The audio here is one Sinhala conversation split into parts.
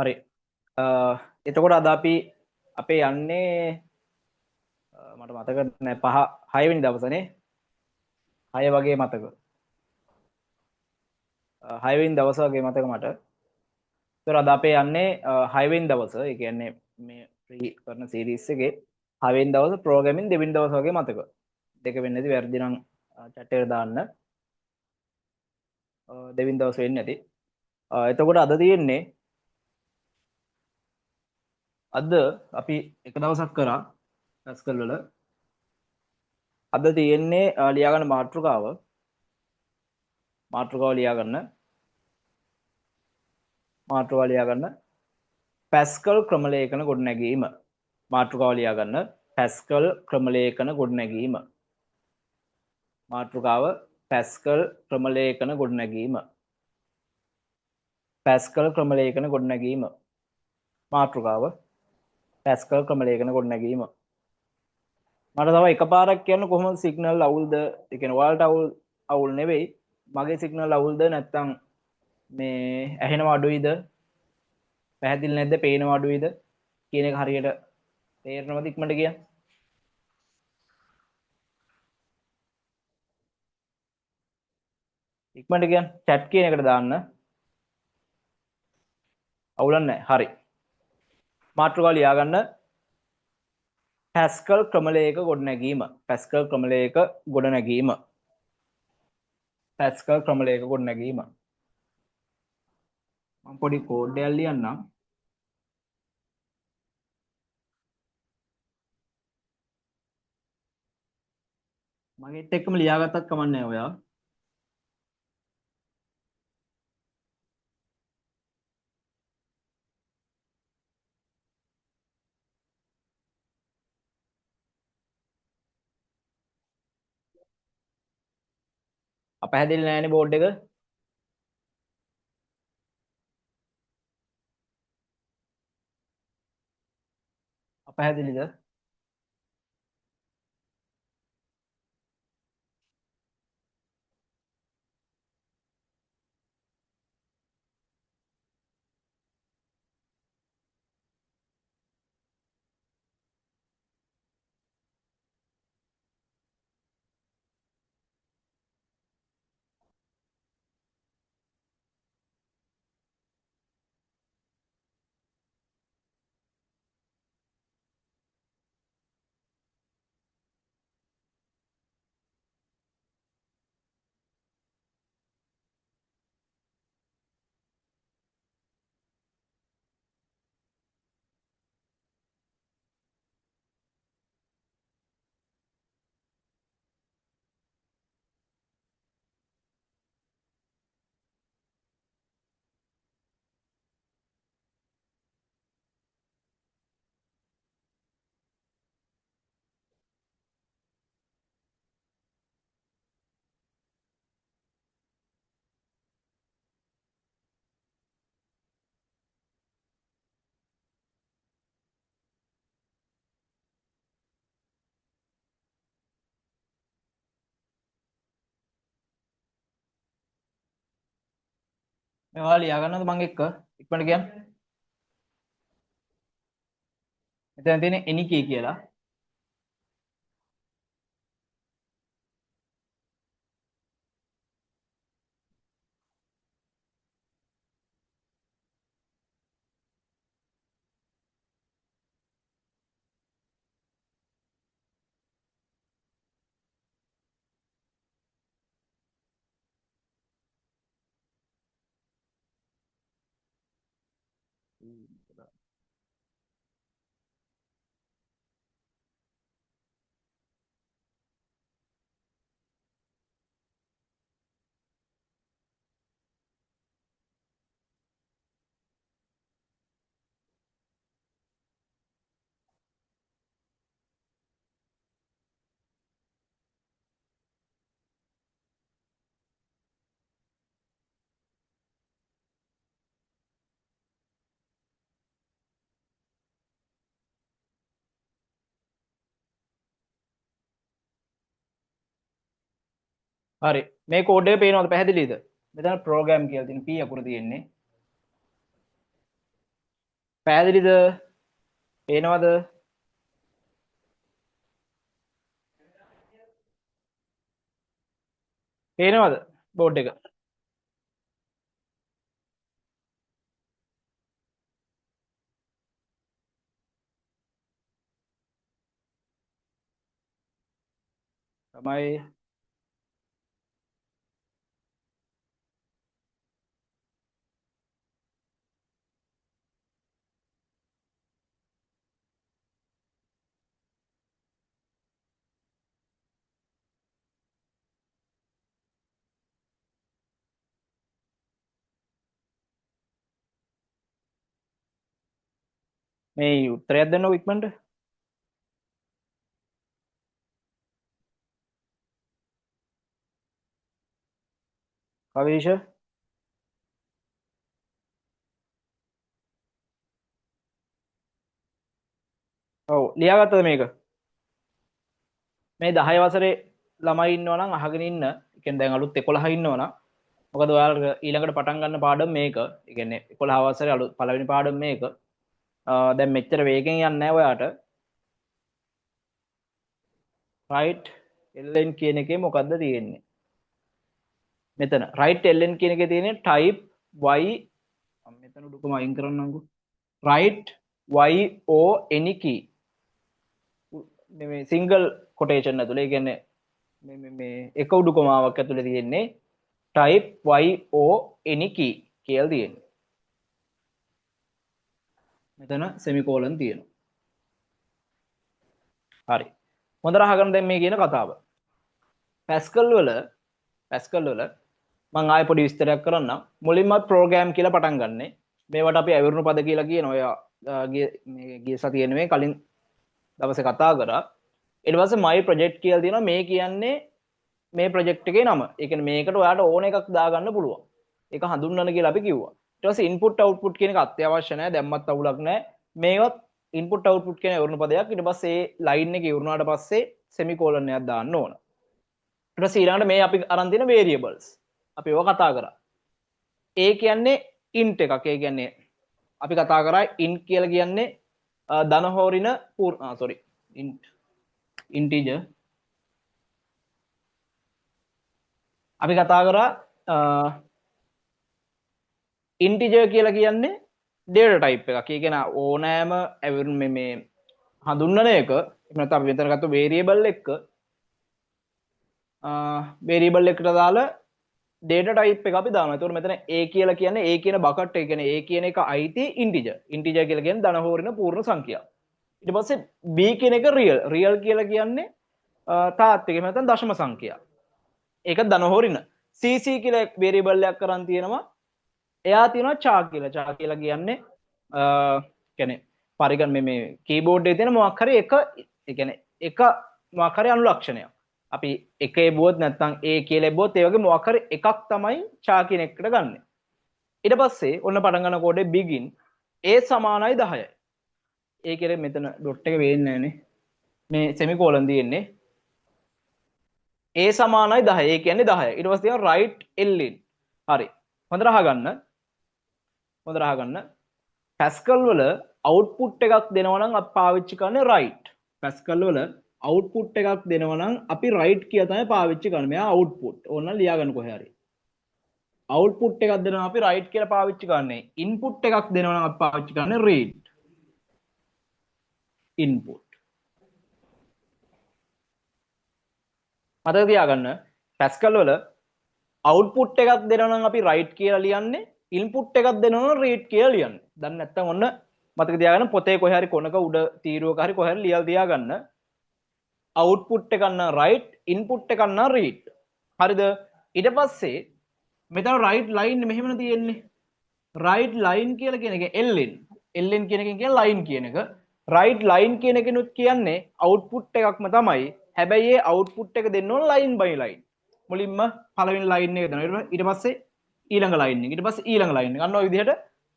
හරි. එතකොට අද අපි අපේ යන්නේ මට මතක නෑ 5 වෙනි දවසනේ. 6 වගේ මතක. 6 වෙනි දවස වගේ මතක මට. ඒතර අද අපේ යන්නේ 6 වෙනි දවස. ඒ කියන්නේ මේ ෆ්‍රී කරන සීරීස් එකේ 6 වෙනි දවස ප්‍රෝග්‍රෑමින් දෙවෙනි දවස වගේ මතක. දෙක වෙන්නේ නැති වැරදි නම් chat එකට දාන්න. දෙවෙනි දවස් වෙන්නේ නැති. එතකොට අද තියෙන්නේ අද අපි එක දවසක් කරා පැස්කල් වල. අද තියෙන්නේ ලියාගන්න මාතෘකාව ලියාගන්න පැස්කල් ක්‍රමලේඛන ගොඩනැගීම. මාතෘකාව ලියාගන්න පැස්කල් ක්‍රමලේඛන ගොඩනැගීම. මාතෘකාව පැස්කල් ක්‍රමලේඛන ගොඩනැගීම. පැස්කල් ක්‍රමලේඛන ගොඩනැගීම. මාතෘකාව පැස්කල් ක්‍රමලේඛන ගොඩනැගීම. මට තව එකපාරක් කියන්න කොහොමද සිග්නල් අවුල්ද? ඒ කියන්නේ ඔයාලට අවුල් නෙවෙයි. මගේ සිග්නල් අවුල්ද නැත්නම් මේ ඇහෙනවා අඩුයිද? පැහැදිලි නැද්ද? පේනවා අඩුයිද? කියන එක හරියට තේරෙනවද ඉක්මනට කියන්න? ඉක්මනට කියන්න. chat කියන එකට දාන්න. අවුලක් නැහැ. හරි. මාතෘකාව ලියාගන්න පැස්කල් ක්‍රමලේඛ ගොඩනැගීම. පැස්කල් ක්‍රමලේඛ ගොඩනැගීම. පැස්කල් ක්‍රමලේඛ ගොඩනැගීම. මම පොඩි කෝඩ් එකක් ලියන්නම්. මගෙත් එක්කම ලියාගත්තත් කමක් නැහැ ඔයා. අපැහැදිලි නැහැනේ බෝඩ් එක. අපැහැදිලිද? මේ ඔයාලා ලියාගන්නවද මං එක්ක? ඉක්මනට කියන්න. මෙතන තියෙන එනිකේ කියලා. හරි. මේ කෝඩ් එක පේනවද? පැහැදිලිද? මෙතන ප්‍රෝග්‍රෑම් කියලා තියෙන P අකුර තියෙන්නේ. පැහැදිලිද? පේනවද? පේනවද බෝඩ් එක? තමයි මේ උත්තරයක් දෙන්නකො ඉක්මනට. කවීෂ ඔව් ලියාගත්තද මේක? මේ 10 වසරේ ළමයි ඉන්නවා නම් අහගෙන ඉන්න. ඒ කියන්නේ දැන් අලුත් 11 ඉන්නවා නම් මොකද ඔයාලට ඊළඟට පටන් ගන්න පාඩම මේක. ඒ කියන්නේ 11 වසරේ අලුත් පළවෙනි පාඩම මේක. දැන් මෙච්චර වේගෙන් යන්නේ නැහැ ඔයාට. right ln කියන එකේ මොකද්ද තියෙන්නේ? මෙතන right ln කියන එකේ තියෙන්නේ type y මෙතන උඩුකම අයින් කරන්නම්කෝ. right y o any key මේ සිංගල් කොටේෂන් ඇතුලේ ඒ කියන්නේ මේ එක උඩුකමාවක් ඇතුලේ තියෙන්නේ type y o any key කියලා තියෙන්නේ. මෙතන semicolon තියෙනවා. හරි. හොඳට අහගන්න දැන් මේ කියන කතාව. Pascal වල මම ආයෙ පොඩි විස්තරයක් කරන්නම්. මුලින්ම ප්‍රෝග්‍රෑම් කියලා පටන් ගන්නෙ. මේවට අපි ඇවිරුණු පද කියලා කියන ඔය ගිය සතියේ නෙමෙයි කලින් දවසේ කතා කරා. ඊට පස්සේ my project කියලා තියෙනවා. මේ කියන්නේ මේ ප්‍රොජෙක්ට් එකේ නම. ඒ කියන්නේ මේකට ඔයාලට ඕන එකක් දාගන්න පුළුවන්. ඒක හඳුන්වන්න කියලා අපි කිව්වා. ඊට පස්සේ input output කියන එක අත්‍යවශ්‍ය නැහැ. දැම්මත් අවුලක් නැහැ. මේවත් input output කියන ඇවුරුණු පදයක්. ඊට පස්සේ ඒ line එක ඉවරුනාට පස්සේ semicolon එකක් දාන්න ඕන. ඊට පස්සේ ඊළඟට මේ අපි අරන් තියෙන variables. අපි ඒවා කතා කරා. ඒ කියන්නේ int එකක්. ඒ කියන්නේ අපි කතා කරා int කියලා කියන්නේ ධන හෝරින integer. අපි කතා කරා integer කියලා කියන්නේ data type එකක්. ඒ කියන්නේ ඕනෑම මේ හඳුන්වන එක එහෙම නැත්නම් අපි මෙතන ගත්ත variable එක variable එකට දාලා data type එක අපි දානවා. ඒතකොට මෙතන a කියලා කියන්නේ a කියන bucket එක කියන්නේ a කියන එක අයිති integer. integer කියලා කියන්නේ ධන හෝරින පූර්ණ සංඛ්‍යාව. ඊට පස්සේ b කියන එක real. real කියලා කියන්නේ තාත්වික එහෙම නැත්නම් දශම සංඛ්‍යාව. ඒක ධන හෝරින. cc කියලා variable එකක් කරන් තියෙනවා. එයා තියෙනවා char කියලා. char කියලා කියන්නේ කියන්නේ පරිගණ මේ කීබෝඩ් එකේ තියෙන මොකක් හරි එක ඒ කියන්නේ එක මොකක් හරි අනුලක්ෂණයක්. අපි එකේ බොත් නැත්නම් a කියලා බොත් ඒ වගේ මොකක් හරි එකක් තමයි char කියන එකට ගන්න. ඊට පස්සේ ඔන්න පටන් ගන්න කෝඩේ begin a සමානයි 10යි. ඒ කියන්නේ මෙතන ඩොට් එක වෙන්නේ නැහනේ. මේ semicolon තියෙන්නේ a සමානයි 10. ඒ කියන්නේ 10. ඊට පස්සේ තියෙනවා right ln. හරි. හොඳට අහගන්න. Pascal වල output එකක් දෙනවා නම් අපි පාවිච්චි කරන්නේ right. Pascal වල output එකක් දෙනවා නම් අපි right කියලා තමයි පාවිච්චි කරන්නේ. මෙයා output. ඕනනම් ලියාගන්න කොහේ හරි. output එකක් දෙනවා අපි right කියලා පාවිච්චි කරන්නේ. input එකක් දෙනවා නම් අපි පාවිච්චි කරන්නේ read. input. මතක තියාගන්න Pascal වල output එකක් දෙනවා නම් අපි right කියලා ලියන්නේ. input එකක් දෙනවා නම් read කියලා ලියන්නේ. දැන් නැත්තම් ඔන්න මතක තියාගන්න පොතේ කොහේ හරි කොනක උඩ තීරුවක හරි කොහේ හරි ලියලා තියාගන්න. output එකක් නම් right, input එකක් නම් read. හරිද? ඊට පස්සේ මෙතන right line මෙහෙමනේ තියෙන්නේ. right line කියලා කියන එක ln. ln කියන එකෙන් කියන්නේ line කියන එක. right line කියන එකනොත් කියන්නේ output එකක්ම තමයි. හැබැයි ඒ output එක දෙන්න ඕන line by line. මුලින්ම පළවෙනි line එක දෙනවා. ඊට පස්සේ ඊළඟ line එක. ඊට පස්සේ ඊළඟ line එක. අන්න ඔය විදිහට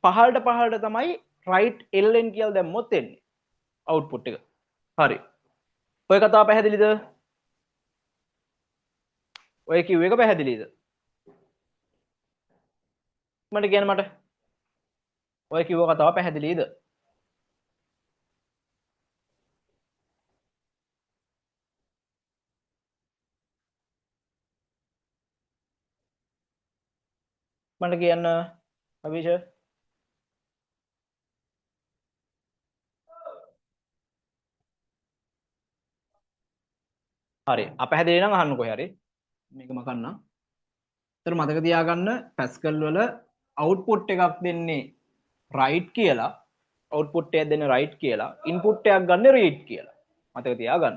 පහළට තමයි right ln කියලා දැම්මොත් එන්නේ. output එක. හරි. ඔය කතාව පැහැදිලිද? ඔය කිව් එක පැහැදිලිද? මට කියන්න මට. ඔය කිව්ව කතාව පැහැදිලිද? මට කියන්න අවිෂ හරි අපහැදිලි නම් අහන්නකෝ හරි මේක මකන්න. ඒතර මතක තියාගන්න පැස්කල් වල අවුට්පුට් එකක් දෙන්නේ රයිට් කියලා අවුට්පුට් එකක් දෙන්නේ රයිට් කියලා ඉන්පුට් එකක් ගන්න රීඩ් කියලා මතක තියාගන්න.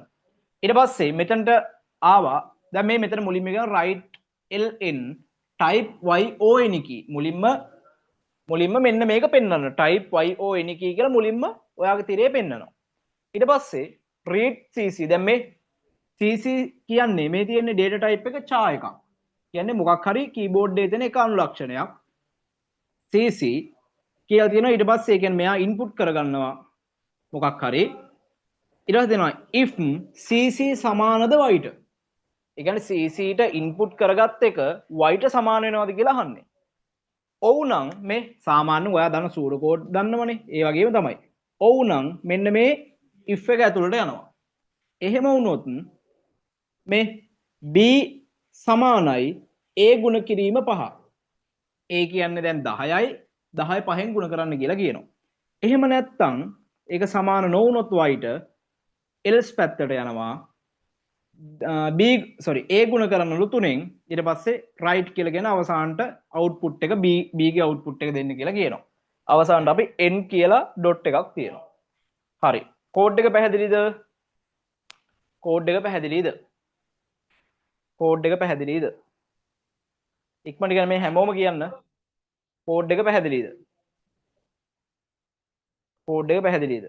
ඊට පස්සේ මෙතනට ආවා දැන් මේ මෙතන මුලින්ම කියන right ln type yon key මුලින්ම මෙන්න මේක පෙන්වන්න type yon key කියලා මුලින්ම ඔයාගේ තිරේ පෙන්වනවා. ඊට පස්සේ read cc දැන් මේ cc කියන්නේ මේ තියෙන data type එක char එකක්. කියන්නේ මොකක් හරි keyboard එකේ තියෙන එක අනුලක්ෂණයක්. cc කියලා තියෙනවා. ඊට පස්සේ ඒ කියන්නේ මෙයා input කරගන්නවා මොකක් හරි. ඊට පස්සේ දෙනවා if cc සමානද y ට. ඒ කියන්නේ cc ට input කරගත් එක y ට සමාන වෙනවද කියලා අහන්නේ. ඔව් නම් මේ සාමාන්‍යයෙන් ඔයා දන්න සූඩෝ කෝඩ් දන්නවනේ. ඒ වගේම තමයි. ඔව් නම් මෙන්න මේ if එක ඇතුළට යනවා. එහෙම වුණොත් මේ b සමානයි a ගුණ කිරීම 5. a කියන්නේ දැන් 10යි 10 5ෙන් ගුණ කරන්න කියලා කියනවා. එහෙම නැත්නම් ඒක සමාන නොවුනොත් y ට else පැත්තට යනවා. a ගුණ කරනලු 3ෙන් ඊට පස්සේ right කියලා කියන අවසානට output එක b ගේ output එක දෙන්න කියලා කියනවා. අවසානට අපි n කියලා dot එකක් තියෙනවා. හරි. කෝඩ් එක පැහැදිලිද? කෝඩ් එක පැහැදිලිද? කෝඩ් එක පැහැදිලිද? ඉක්මනට කියන මේ හැමෝම කියන්න. කෝඩ් එක පැහැදිලිද? කෝඩ් එක පැහැදිලිද?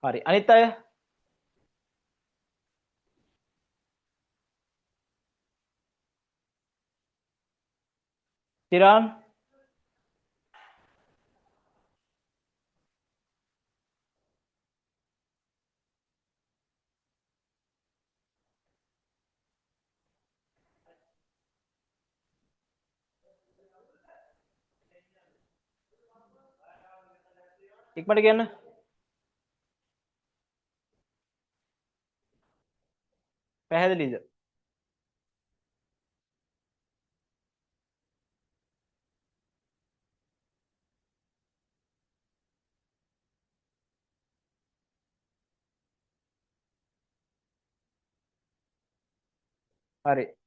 හරි. අනිත් අය තිරාන් ඉක්මනට කියන්න. පැහැදිලිද? හරි.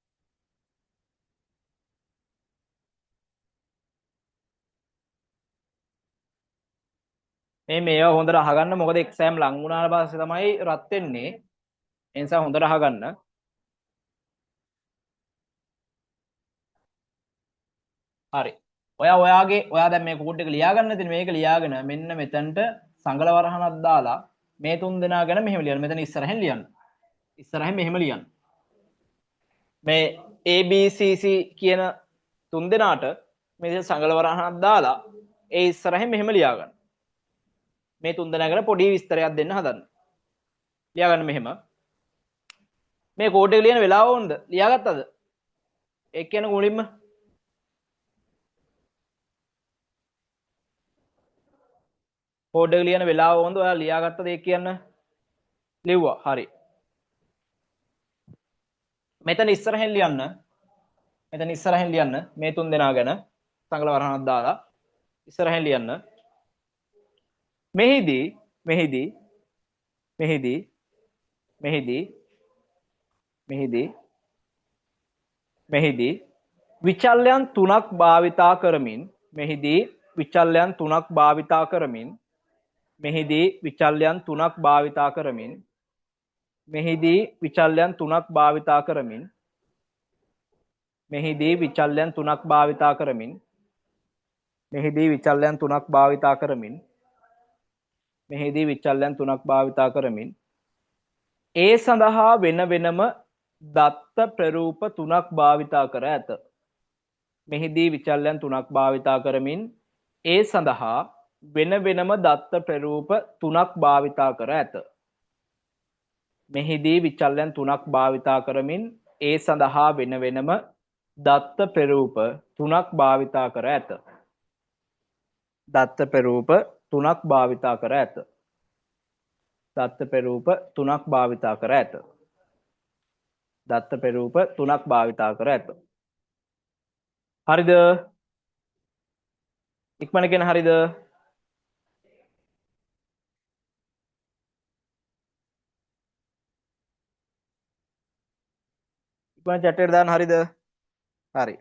මේවා හොඳට අහගන්න මොකද එක්සෑම් ලඟ වුණාට පස්සේ තමයි රත් වෙන්නේ. ඒ නිසා හොඳට අහගන්න. හරි. ඔයා දැන් මේ කෝඩ් එක ලියා ගන්න තියෙන මේක ලියාගෙන මෙන්න මෙතනට සංගල වරහනක් දාලා මේ තුන් දෙනා ගැන මෙහෙම ලියන්න. මෙතන ඉස්සරහින් ලියන්න. ඉස්සරහින් මෙහෙම ලියන්න. මේ ABCC කියන තුන් දෙනාට මේ සංගල වරහනක් දාලා ඒ ඉස්සරහින් මෙහෙම ලියා ගන්න. මේ තුන් දෙනා ගැන පොඩි විස්තරයක් දෙන්න හදන්න. ලියා ගන්න මෙහෙම. මේ කෝඩ් එක ලියන වෙලාව වොන්ද? ලියාගත්තද? ඒක කියන මුලින්ම කෝඩ් එක ලියන වෙලාව වොන්ද? ඔයා ලියාගත්තද ඒක කියන්න? ලිව්වා. හරි. මෙතන ඉස්සරහින් ලියන්න. මෙතන ඉස්සරහින් ලියන්න. මේ තුන් දෙනා ගැන සංගල වරහනක් දාලා ඉස්සරහින් ලියන්න. මෙහිදී විචල්‍යයන් තුනක් භාවිතා කරමින් මෙහිදී විචල්‍යයන් තුනක් භාවිතා කරමින් මෙහිදී විචල්‍යයන් තුනක් භාවිතා කරමින් මෙහිදී විචල්‍යයන් තුනක් භාවිතා කරමින් මෙහිදී විචල්‍යයන් තුනක් භාවිතා කරමින් මෙහිදී විචල්‍යයන් තුනක් භාවිතා කරමින් මෙහිදී විචල්‍යයන් තුනක් භාවිතා කරමින් ඒ සඳහා වෙන වෙනම දත්ත ප්‍රරූප තුනක් භාවිතා කර ඇත. මෙහිදී විචල්‍යයන් තුනක් භාවිතා කරමින් ඒ සඳහා වෙන වෙනම දත්ත ප්‍රරූප තුනක් භාවිතා කර ඇත. මෙහිදී විචල්‍යයන් තුනක් භාවිතා කරමින් ඒ සඳහා වෙන වෙනම දත්ත ප්‍රරූප තුනක් භාවිතා කර ඇත. දත්ත ප්‍රරූප තුනක් භාවිතා කර ඇත. දත්ත ප්‍රරූප තුනක් භාවිතා කර ඇත. දත්ත ප්‍රරූප තුනක් භාවිතා කර ඇත. හරිද? ඉක්මන කියන හරිද? ඉක්මන chat එකට දාන්න හරිද? හරි.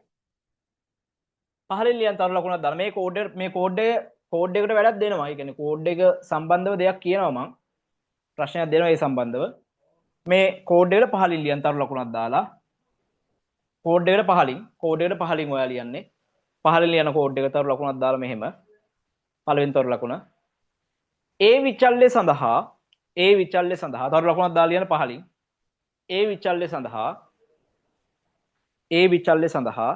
පහලින් ලියන තරු ලකුණක් දාලා මේ කෝඩ් එකට වැඩක් දෙනවා. ඒ කියන්නේ කෝඩ් එක සම්බන්ධව දෙයක් කියනවා මම. ප්‍රශ්නයක් දෙනවා ඒ සම්බන්ධව. මේ කෝඩ් එකට පහලින් ලියන තරු ලකුණක් දාලා කෝඩ් එකට පහලින් ඔයා ලියන්නේ. පහලින් ලියන කෝඩ් එකට තරු ලකුණක් දාලා මෙහෙම. පළවෙනි තරු ලකුණ. ඒ විචල්්‍ය සඳහා තරු ලකුණක් දාලා ලියන පහලින්. ඒ විචල්්‍ය සඳහා ඒ විචල්්‍ය සඳහා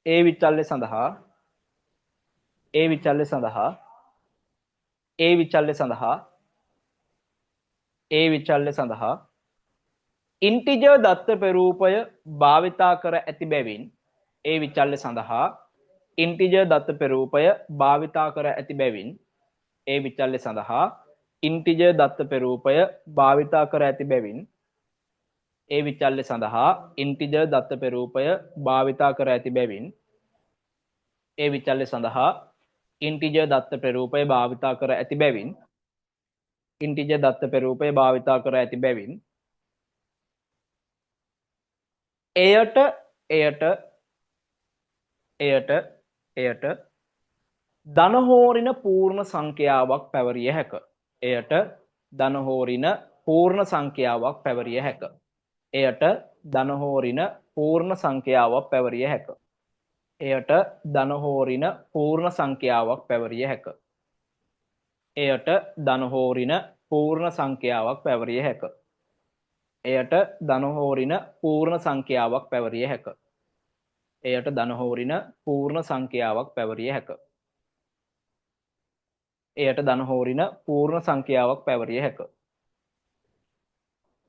ඒ විචල්්‍ය සඳහා ඒ විචල්්‍ය සඳහා ඒ විචල්්‍ය සඳහා ඒ විචල්්‍ය සඳහා ඉන්ටිජර් දත්ත ප්‍රරූපය භාවිතා කර ඇති බැවින් ඒ විචල්්‍ය සඳහා ඉන්ටිජර් දත්ත ප්‍රරූපය භාවිතා කර ඇති බැවින් ඒ විචල්්‍ය සඳහා ඉන්ටිජර් දත්ත ප්‍රරූපය භාවිතා කර ඇති බැවින් ඒ විචල්්‍ය සඳහා ඉන්ටිජර් දත්ත ප්‍රරූපය භාවිතා කර ඇති බැවින් ඒ විචල්්‍ය සඳහා ඉන්ටිජර් දත්ත ප්‍රරූපය භාවිතා කර ඇති බැවින් ඉන්ටිජර් දත්ත ප්‍රරූපය භාවිතා කර ඇති බැවින් එයට ධනහෝරින පූර්ණ සංඛ්‍යාවක් පැවරිය හැක. එයට ධනහෝරින පූර්ණ සංඛ්‍යාවක් පැවරිය හැක. එයට ධනහෝරින පූර්ණ සංඛ්‍යාවක් පැවරිය හැක. එයට ධනහෝරින පූර්ණ සංඛ්‍යාවක් පැවරිය හැක. එයට ධනහෝරින පූර්ණ සංඛ්‍යාවක් පැවරිය හැක. එයට ධනහෝරින පූර්ණ සංඛ්‍යාවක් පැවරිය හැක. එයට ධනහෝරින පූර්ණ සංඛ්‍යාවක් පැවරිය හැක. එයට ධනහෝරින පූර්ණ සංඛ්‍යාවක් පැවරිය හැක.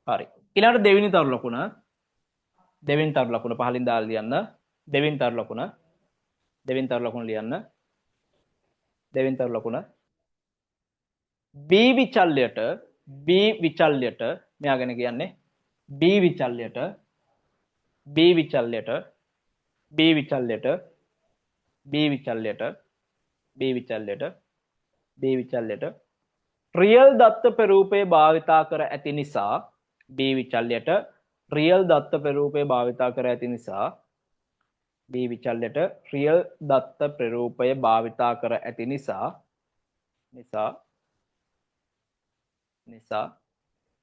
හරි. ඊළඟට දෙවෙනි තරු ලකුණ. දෙවෙනි තරු ලකුණ පහලින් දාලා ලියන්න. දෙවෙනි තරු ලකුණ. දෙවෙනි තරු ලකුණ ලියන්න. දෙවෙනි තරු ලකුණ. B විචල්්‍යයට මෙයා ගැන කියන්නේ B විචල්්‍යයට රියල් දත්ත ප්‍රරූපය භාවිතා කර ඇති නිසා B විචල්්‍යයට රියල් දත්ත ප්‍රරූපය භාවිතා කර ඇති නිසා B විචල්්‍යයට රියල් දත්ත ප්‍රරූපය භාවිතා කර ඇති නිසා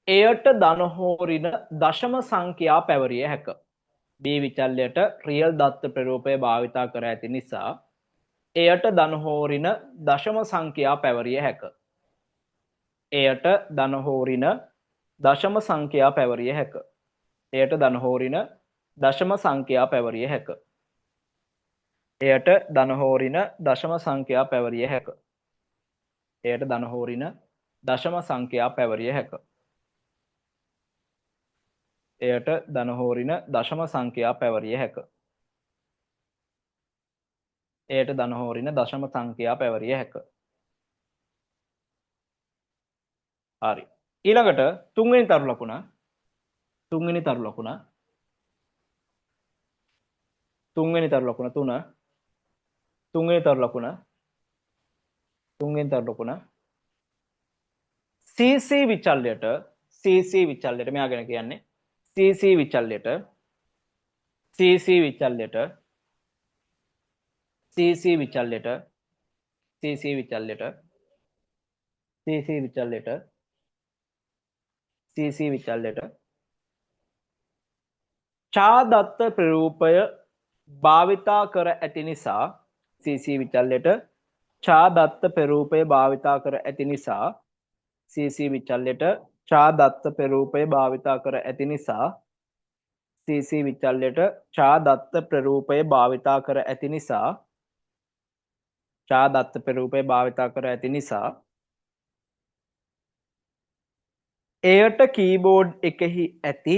එයට ධනහෝරින දශම සංඛ්‍යා පැවරිය හැක. B විචල්්‍යයට රියල් දත්ත ප්‍රරූපය භාවිතා කර ඇති නිසා එයට ධනහෝරින දශම සංඛ්‍යා පැවරිය හැක. එයට ධනහෝරින දශම සංඛ්‍යා පැවරිය හැක. එයට ධනහෝරින දශම සංඛ්‍යා පැවරිය හැක. එයට ධනහෝරින දශම සංඛ්‍යා පැවරිය හැක. එයට ධනහෝරින දශම සංඛ්‍යා පැවරිය හැක. එයට ධනහෝරින දශම සංඛ්‍යා පැවරිය හැක. එයට ධනහෝරින දශම සංඛ්‍යා පැවරිය හැක. හරි. ඊළඟට තුන්වෙනි තරු ලකුණ. තුන්වෙනි තරු ලකුණ 3. තුන්වෙනි තරු ලකුණ CC විචල්්‍යයට මෙයා ගැන කියන්නේ CC විචල්්‍යයට ඡාදත්ත ප්‍රරූපය භාවිතා කර ඇති නිසා CC විචල්්‍යයට ඡාදත්ත ප්‍රරූපය භාවිතා කර ඇති නිසා CC විචල්්‍යයට ඡාදත්ත ප්‍රරූපය භාවිතා කර ඇති නිසා CC විචල්්‍යයට ඡාදත්ත ප්‍රරූපය භාවිතා කර ඇති නිසා ඡාදත්ත ප්‍රරූපය භාවිතා කර ඇති නිසා එයට කීබෝඩ් එකෙහි ඇති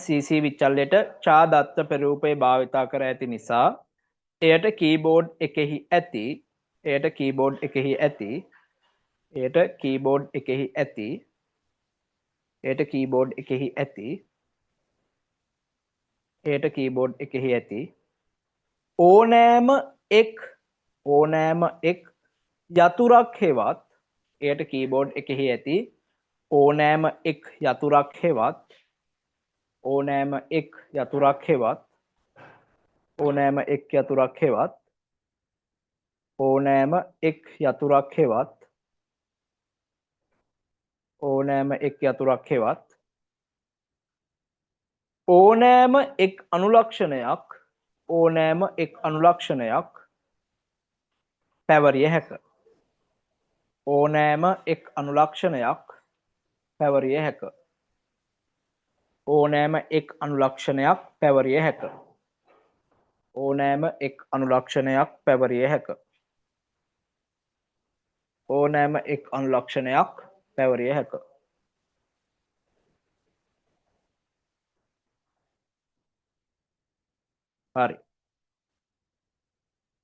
CC විචල්්‍යයට ඡාදත්ත ප්‍රරූපය භාවිතා කර ඇති නිසා එයට කීබෝඩ් එකෙහි ඇති එයට කීබෝඩ් එකෙහි ඇති ඕනෑම එක් යතුරක් හෙවත් එයට කීබෝඩ් එකෙහි ඇති ඕනෑම එක් යතුරක් හෙවත් ඕනෑම එක් යතුරක් හෙවත් ඕනෑම එක් යතුරක් හෙවත් ඕනෑම එක් යතුරක් හෙවත් ඕනෑම එක් යතුරක් හෙවත් ඕනෑම එක් අනුලක්ෂණයක් ඕනෑම එක් අනුලක්ෂණයක් පැවරිය හැක ඕනෑම එක් අනුලක්ෂණයක් පැවරිය හැක ඕනෑම එක් අනුලක්ෂණයක් පැවරිය හැක ඕනෑම එක් අනුලක්ෂණයක් පැවරිය හැක ඕනෑම එක් අනුලක්ෂණයක් පැවරිය හැක හරි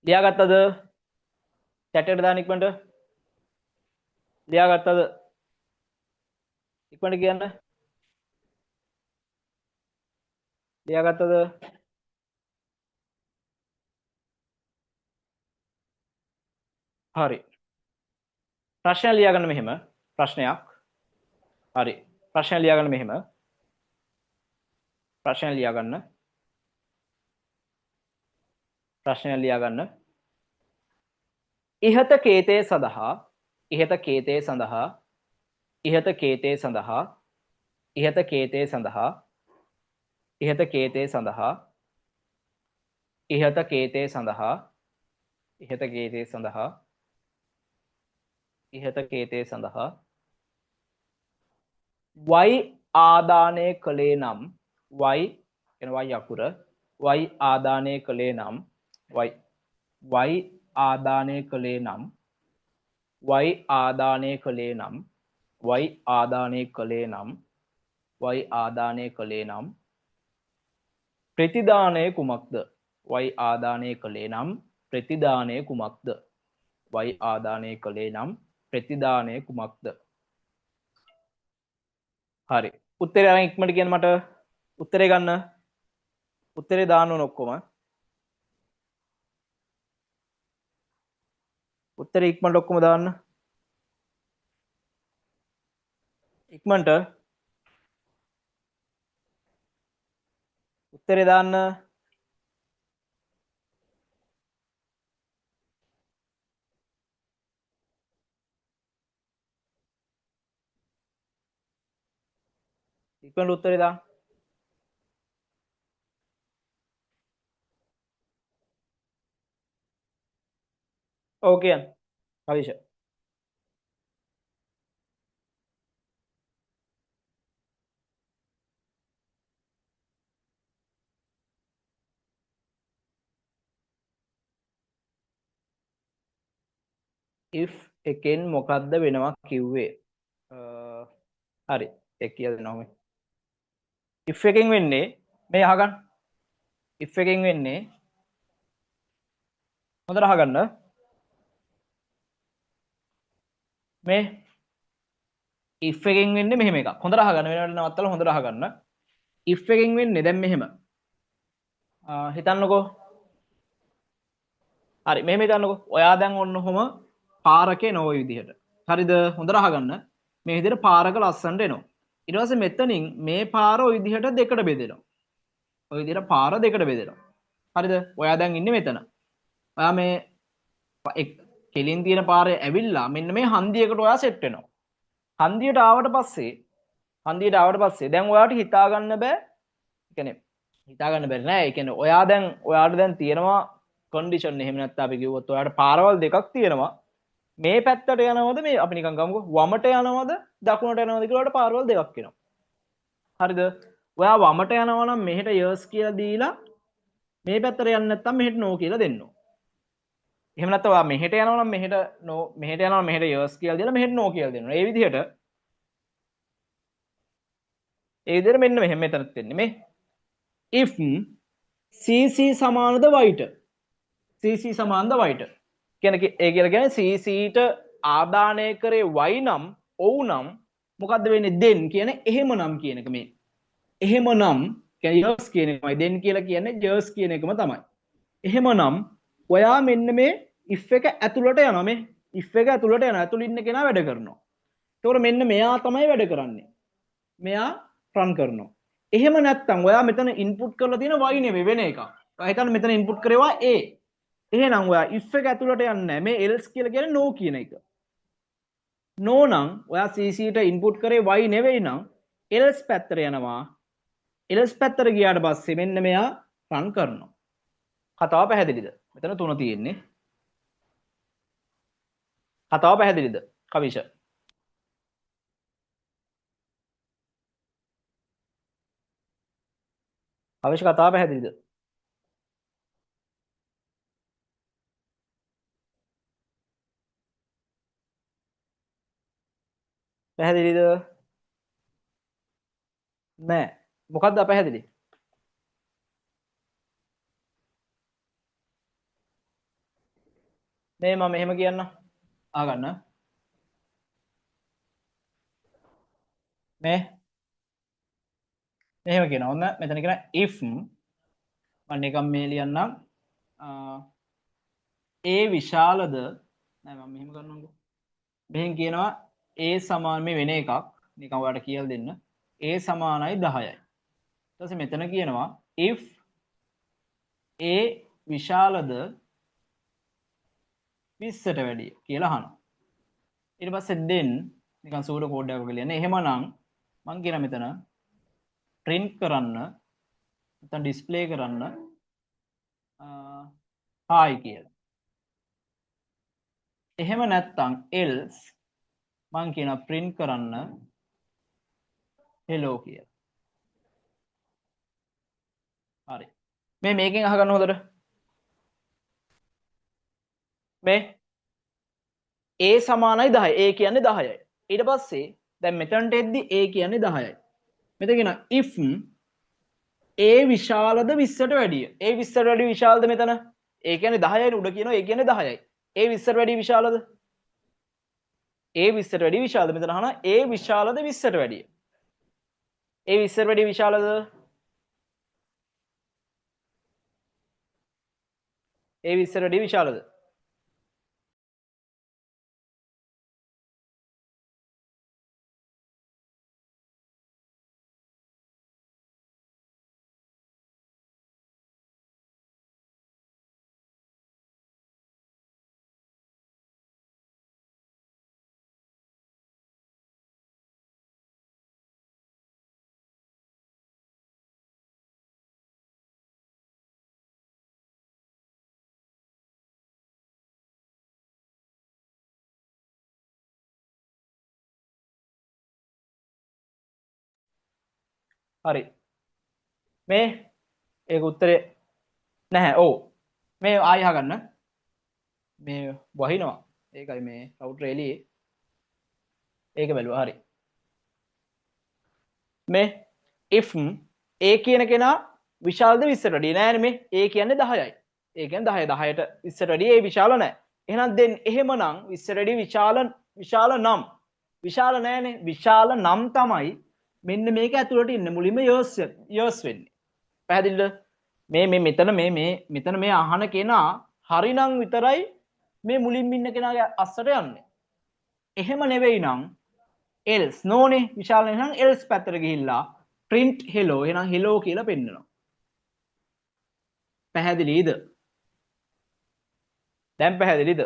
ලියාගත්තද චැට් එකට දාන්න ඉක්මනට ලියාගත්තද ඉක්මනට කියන්න ලියාගත්තද හරි ප්‍රශ්නය ලියාගන්න මෙහෙම ප්‍රශ්නයක් හරි ප්‍රශ්නය ලියාගන්න මෙහෙම ප්‍රශ්නය ලියාගන්න ප්‍රශ්නය ලියාගන්න ඉහත කේතය සඳහා ඉහත කේතය සඳහා ඉහත කේතය සඳහා ඉහත කේතය සඳහා ඉහත කේතය සඳහා ඉහත කේතය සඳහා ඉහත කේතය සඳහා ඉහත කේතය සඳහා y ආදානය කළේ නම් y එනවා යකුර y ආදානය කළේ නම් y ආදානය කළේ නම් y ආදානය කළේ නම් y ආදානය කළේ නම් y ආදානය කළේ නම් ප්‍රතිදානය කුමක්ද y ආදානය කළේ නම් ප්‍රතිදානය කුමක්ද y ආදානය කළේ නම් ප්‍රතිදානය කුමක්ද හරි උත්තරය අරන් ඉක්මනට කියන්න මට උත්තරේ ගන්න උත්තරේ දාන්න ඕන ඔක්කොම උත්තරේ ඉක්මනට ඔක්කොම දාන්න ඉක්මනට උත්තරේ දාන්න ඉක්මනට උත්තරේ දාන්න ඔව් කියන්න හවිෂ if එකෙන් මොකක්ද වෙනවා කිව්වේ හරි ඒක කියලා දෙනවා මේ if එකෙන් වෙන්නේ මේ අහගන්න if එකෙන් වෙන්නේ හොඳට අහගන්න මේ if එකෙන් වෙන්නේ මෙහෙම එකක් හොඳට අහගන්න වෙනවට නවත්තලා හොඳට අහගන්න if එකෙන් වෙන්නේ දැන් මෙහෙම හිතන්නකෝ හරි මෙහෙම හිතන්නකෝ ඔයා දැන් ඔන්න ඔහොම පාරකේ එන ওই විදිහට හරිද හොඳට අහගන්න මේ විදිහට පාරක ලස්සනට එනවා ඊට පස්සේ මෙතනින් මේ පාර ওই විදිහට දෙකට බෙදෙනවා ওই විදිහට පාර දෙකට බෙදෙනවා හරිද ඔයා දැන් ඉන්නේ මෙතන ඔයා මේ කෙලින් තියෙන පාරේ ඇවිල්ලා මෙන්න මේ හන්දියකට ඔයා සෙට් වෙනවා හන්දියට ආවට පස්සේ දැන් ඔයාට හිතා ගන්න බෑ කියන්නේ හිතා ගන්න බැරි නෑ ඒ කියන්නේ ඔයා දැන් ඔයාට දැන් තියෙනවා කන්ඩිෂන් එහෙම නැත්නම් අපි කිව්වොත් ඔයාට පාරවල් දෙකක් තියෙනවා මේ පැත්තට යනවද මේ අපි නිකන් ගමුකෝ වමට යනවද දකුණට යනවද කියලා ඔයාලට පාරවල් දෙකක් එනවා හරිද ඔයා වමට යනවා නම් මෙහෙට යර්ස් කියලා දීලා මේ පැත්තට යන්නේ නැත්නම් මෙහෙට නෝ කියලා දෙන්න එහෙම නැත්නම් ඔයා මෙහෙට යනවා නම් මෙහෙට නෝ මෙහෙට යනවා නම් මෙහෙට යර්ස් කියලා දීලා මෙහෙට නෝ කියලා දෙන්න ඒ විදිහට මෙන්න මෙහෙම මෙතනත් වෙන්නේ මේ if cc සමානද y ට cc සමානද y ට කියන්නේ ඒ කියලා කියන්නේ cc ට ආදානය කරේ y නම් ඔව් නම් මොකද්ද වෙන්නේ then කියන්නේ එහෙමනම් කියන එක මේ එහෙමනම් යර්ස් කියන එකමයි දෙන් කියලා කියන්නේ ජර්ස් කියන එකම තමයි. එහෙමනම් ඔයා මෙන්න මේ if එක ඇතුළට යනවා මේ if එක ඇතුළට යනවා ඇතුළේ ඉන්න කෙනා වැඩ කරනවා. ඒතකොට මෙන්න මෙයා තමයි වැඩ කරන්නේ. මෙයා රන් කරනවා. එහෙම නැත්නම් ඔයා මෙතන ඉන්පුට් කරලා තියෙන y නෙවෙයි වෙන එකක්. ඔයා හිතන්න මෙතන ඉන්පුට් කරේවා a. එහෙනම් ඔයා if එක ඇතුළට යන්නේ නැහැ. මේ else කියලා කියන්නේ no කියන එක. no නම් ඔයා cc ට ඉන්පුට් කරේ y නෙවෙයි නම් else පැත්තට යනවා. else පැත්තට ගියාට පස්සේ මෙන්න මෙයා රන් කරනවා. කතාව පැහැදිලිද? මෙතන තුන තියෙන්නේ. කතාව පැහැදිලිද? කවිෂ. කවිෂ කතාව පැහැදිලිද? පැහැදිලිද? නෑ. මොකක්ද අපැහැදිලි? මේ මම මෙහෙම කියන්න. ආගන්න. මේ මෙහෙම කියනවා. ඔන්න මෙතන කියන if මම නිකම් මේ ලියන්නම්. a විශාලද නෑ මම මෙහෙම කරන්නම්කෝ. මෙහෙන් කියනවා a සමාන මේ වෙන එකක්. නිකම් ඔයාලට කියලා දෙන්න. a සමානයි 10යි. ඊට පස්සේ මෙතන කියනවා if a විශාලද 20ට වැඩිය කියලා අහනවා. ඊට පස්සේ then නිකන් සූඩෝ කෝඩ් එකක් වගේ ලියන්නේ. එහෙමනම් මම කියන මෙතන print කරන්න නැත්නම් display කරන්න hi කියලා. එහෙම නැත්නම් else මම කියන print කරන්න hello කියලා. හරි. මේ මේකෙන් අහගන්න හොඳට. මේ a සමානයි 10යි. a කියන්නේ 10යි. ඊට පස්සේ දැන් මෙතනට එද්දි a කියන්නේ 10යි. මෙතන කියන if a විශාලද 20ට වැඩිය. a 20ට වැඩිය විශාලද මෙතන? a කියන්නේ 10යි උඩ කියනවා a කියන්නේ 10යි. a 20ට වැඩිය විශාලද? a 20ට වැඩිය විශාලද? මෙතන අහනවා a විශාලද 20ට වැඩිය. a 20ට වැඩිය විශාලද? a 20ට වැඩිය විශාලද? හරි. මේ ඒක උත්තරේ නැහැ. ඔව්. මේ ආයෙ අහගන්න. මේ වහිනවා. ඒකයි මේ රවුටර් එළියේ. ඒක බැලුවා. හරි. මේ if a කියන කෙනා විශාලද 20ට වැඩිය නෑනේ මේ a කියන්නේ 10යි. a කියන්නේ 10යි 10ට 20ට වැඩිය a විශාල නෑ. එහෙනම් then එහෙමනම් 20ට වැඩිය විශාල නම් විශාල නෑනේ විශාල නම් තමයි මෙන්න මේක ඇතුළට ඉන්නේ මුලින්ම years වෙන්නේ. පැහැදිලිද? මේ මෙතන මේ අහන කෙනා හරිනම් විතරයි මේ මුලින්ම ඉන්න කෙනාගේ අස්සට යන්නේ. එහෙම නෙවෙයි නම් else නෝනේ විශාල නම් else පැත්තට ගිහිල්ලා print hello එහෙනම් hello කියලා පෙන්නනවා. පැහැදිලිද? දැන් පැහැදිලිද?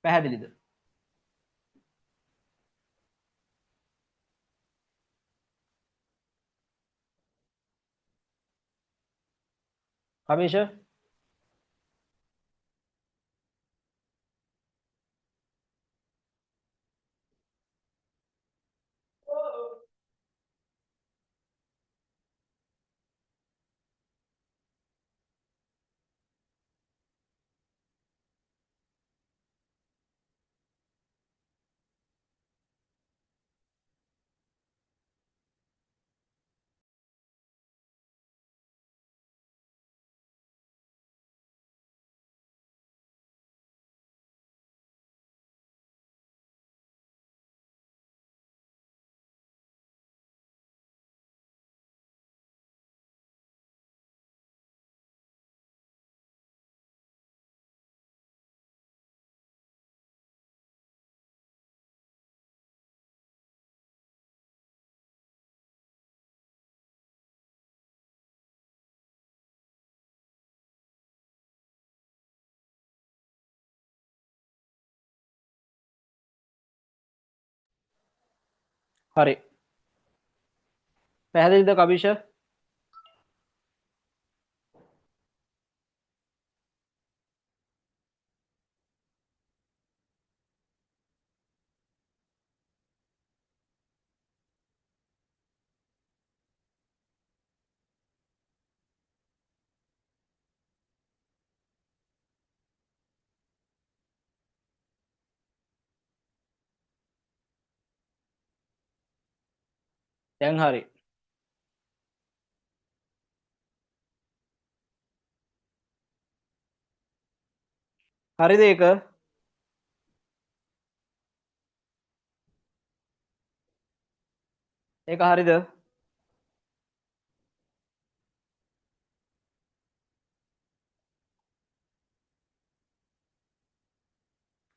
පැහැදිලිද? කමේෂ හරි පැහැදිලිද කවිෂ දැන් හරි හරිද ඒක ඒක හරිද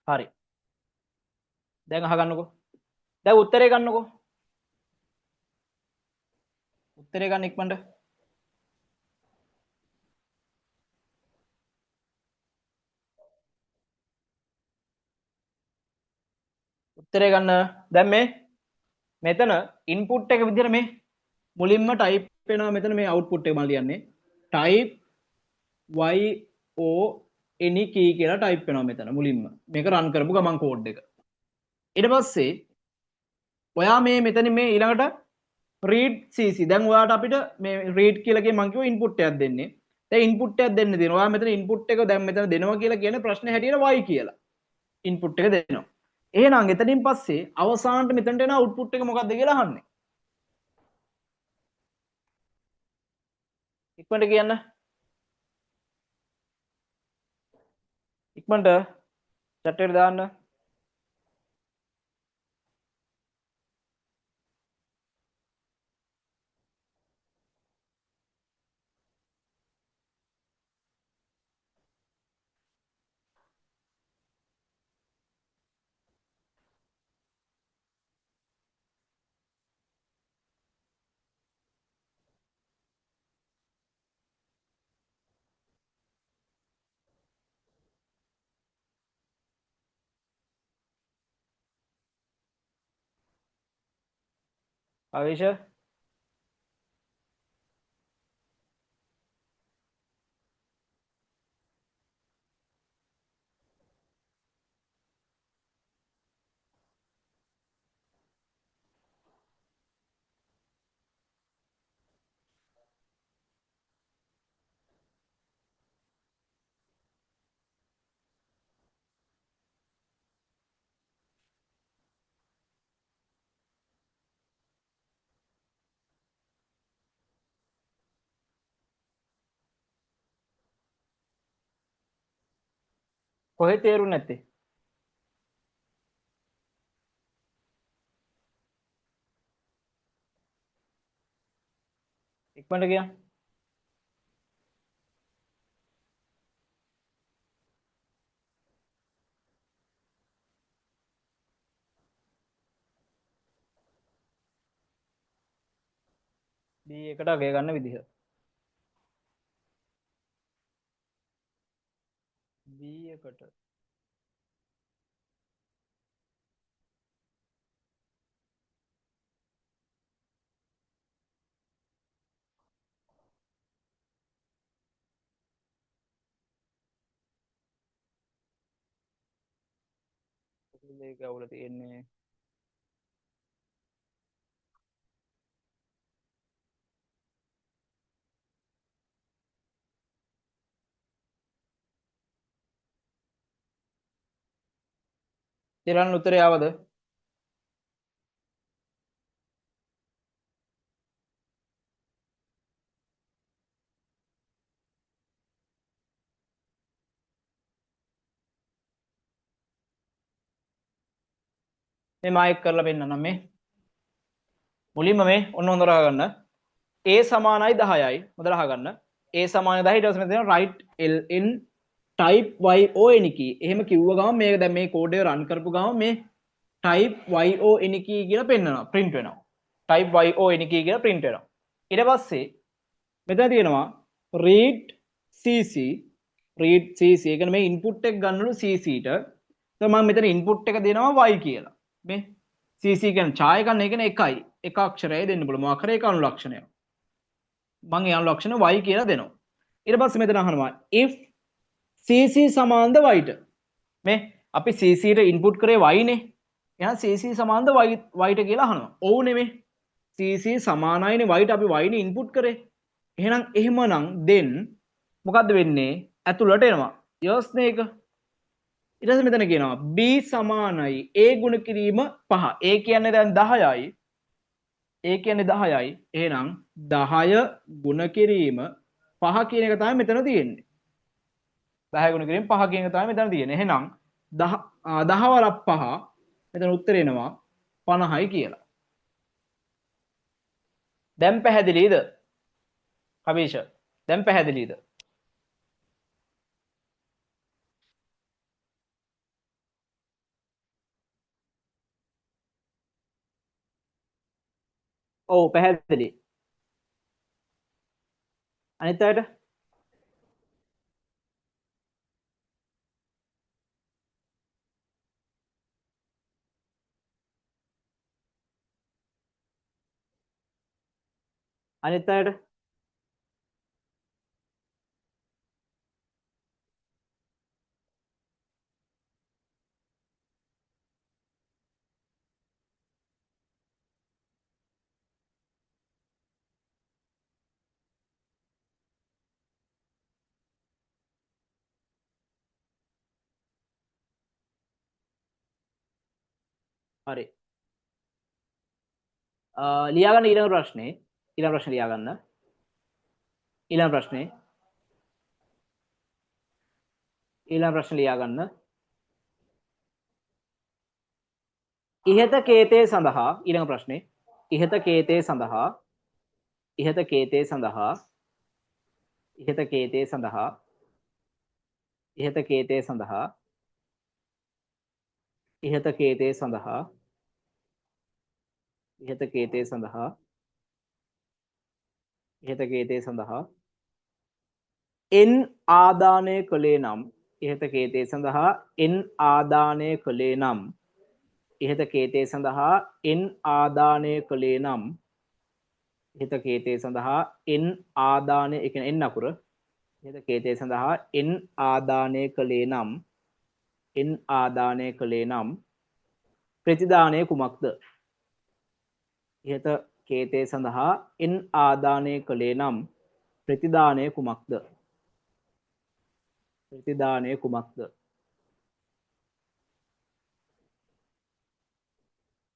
හරි දැන් අහගන්නකෝ දැන් උත්තරේ ගන්නකෝ උත්තරේ ගන්න ඉක්මනට උත්තරේ ගන්න දැන් මේ මෙතන ඉන්පුට් එක විදිහට මේ මුලින්ම ටයිප් වෙනවා මෙතන මේ අවුට්පුට් එක මම ලියන්නේ ටයිප් yo any key කියලා ටයිප් වෙනවා මෙතන මුලින්ම මේක රන් කරපු ගමන් කෝඩ් එක ඊට පස්සේ ඔයා මේ මෙතන මේ ඊළඟට read cc දැන් ඔයාට අපිට මේ read කියලා කිය මම කිව්වා ඉන්පුට් එකක් දෙන්නේ දැන් ඉන්පුට් එකක් දෙන්න දෙනවා ඔයා මෙතන ඉන්පුට් එක දැන් මෙතන දෙනවා කියලා කියන්නේ ප්‍රශ්නේ හැටියට y කියලා ඉන්පුට් එක දෙනවා එහෙනම් එතනින් පස්සේ අවසානට මෙතනට එන අවුට්පුට් එක මොකක්ද කියලා අහන්නේ ඉක්මනට කියන්න ඉක්මනට chat එකට දාන්න ආවේශ කොහෙද තේරුන්නේ නැත්තේ ඉක්මනට කියන්න b එකට අගය ගන්න විදිහ b එකට ඒක අවුල තියෙන්නේ තිරන් උත්තරේ ආවද මේ මායික් කරලා පෙන්නනම් මේ මුලින්ම මේ ඔන්න හොඳට අහගන්න a සමානයි 10යි හොඳට අහගන්න a සමානයි 10 ඊට පස්සේ මෙතන write ln type yo any key එහෙම කිව්ව ගමන් මේක දැන් මේ කෝඩ් එක රන් කරපු ගමන් මේ type yo any key කියලා පෙන්නනවා print වෙනවා type yo any key කියලා print වෙනවා ඊට පස්සේ මෙතන තියෙනවා read cc ඒ කියන්නේ මේ input එක ගන්නලු cc ට. මම මෙතන input එක දෙනවා y කියලා. මේ CC කියන්නේ ඡායකරණය කියන්නේ එකයි. එක අක්ෂරයයි දෙන්න පුළුවන්. මොකක් හරි ඒක අනුලක්ෂණය. මම ඒ අනුලක්ෂණ y කියලා දෙනවා. ඊට පස්සේ මෙතන අහනවා if CC සමානද y ට. මේ අපි CC ට ඉන්පුට් කරේ y නේ. එහෙනම් CC සමානද y ට කියලා අහනවා. ඔව් නෙමෙයි. CC සමානයිනේ y ට අපි y නේ ඉන්පුට් කරේ. එහෙනම් එහෙමනම් then මොකද්ද වෙන්නේ? ඇතුළට එනවා. yes නේ ඒක. ඊට පස්සේ මෙතන කියනවා b සමානයි a ගුණ කිරීම 5. a කියන්නේ දැන් 10යි. a කියන්නේ 10යි. එහෙනම් 10 ගුණ කිරීම 5 කියන එක තමයි මෙතන තියෙන්නේ. 10 ගුණ කිරීම 5 කියන එක තමයි මෙතන තියෙන්නේ. එහෙනම් 10 වරක් 5 මෙතන උත්තර එනවා 50යි කියලා. දැන් පැහැදිලිද? කවීෂ දැන් පැහැදිලිද? ඔව් පැහැදිලි. අනිත් අයට අනිත් අයට හරි. ලියාගන්න ඊළඟ ප්‍රශ්නේ. ඊළඟ ප්‍රශ්නේ ලියාගන්න. ඊළඟ ප්‍රශ්නේ. ඊළඟ ප්‍රශ්නේ ලියාගන්න. ඉහත කේතේ සඳහා ඊළඟ ප්‍රශ්නේ. ඉහත කේතේ සඳහා ඉහත කේතේ සඳහා ඉහත කේතේ සඳහා ඉහත කේතේ සඳහා ඉහත කේතේ සඳහා ඉහත කේතේ සඳහා ඉහත කේතේ සඳහා n ආදානය කළේ නම් ඉහත කේතේ සඳහා n ආදානය කළේ නම් ඉහත කේතේ සඳහා n ආදානය කළේ නම් ඉහත කේතේ සඳහා n ආදානය ඒ කියන්නේ n අකුර ඉහත කේතේ සඳහා n ආදානය කළේ නම් n ආදානය කළේ නම් ප්‍රතිදානය කුමක්ද? ඉහත කේතේ සඳහා n ආදානය කළේ නම් ප්‍රතිදානය කුමක්ද? ප්‍රතිදානය කුමක්ද?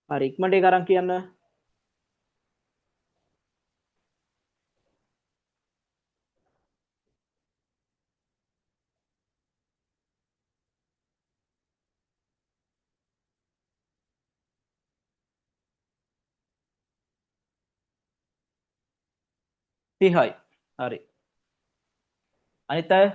හරි ඉක්මනට ඒක අරන් කියන්න. තිහයි. හරි. අනිත් අය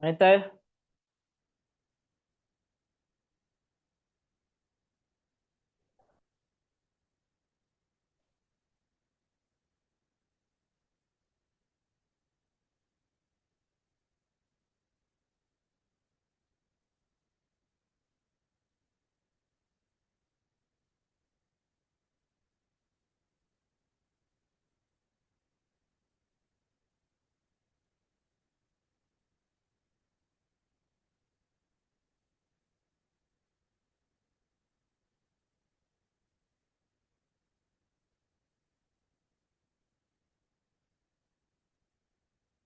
අනිත් අය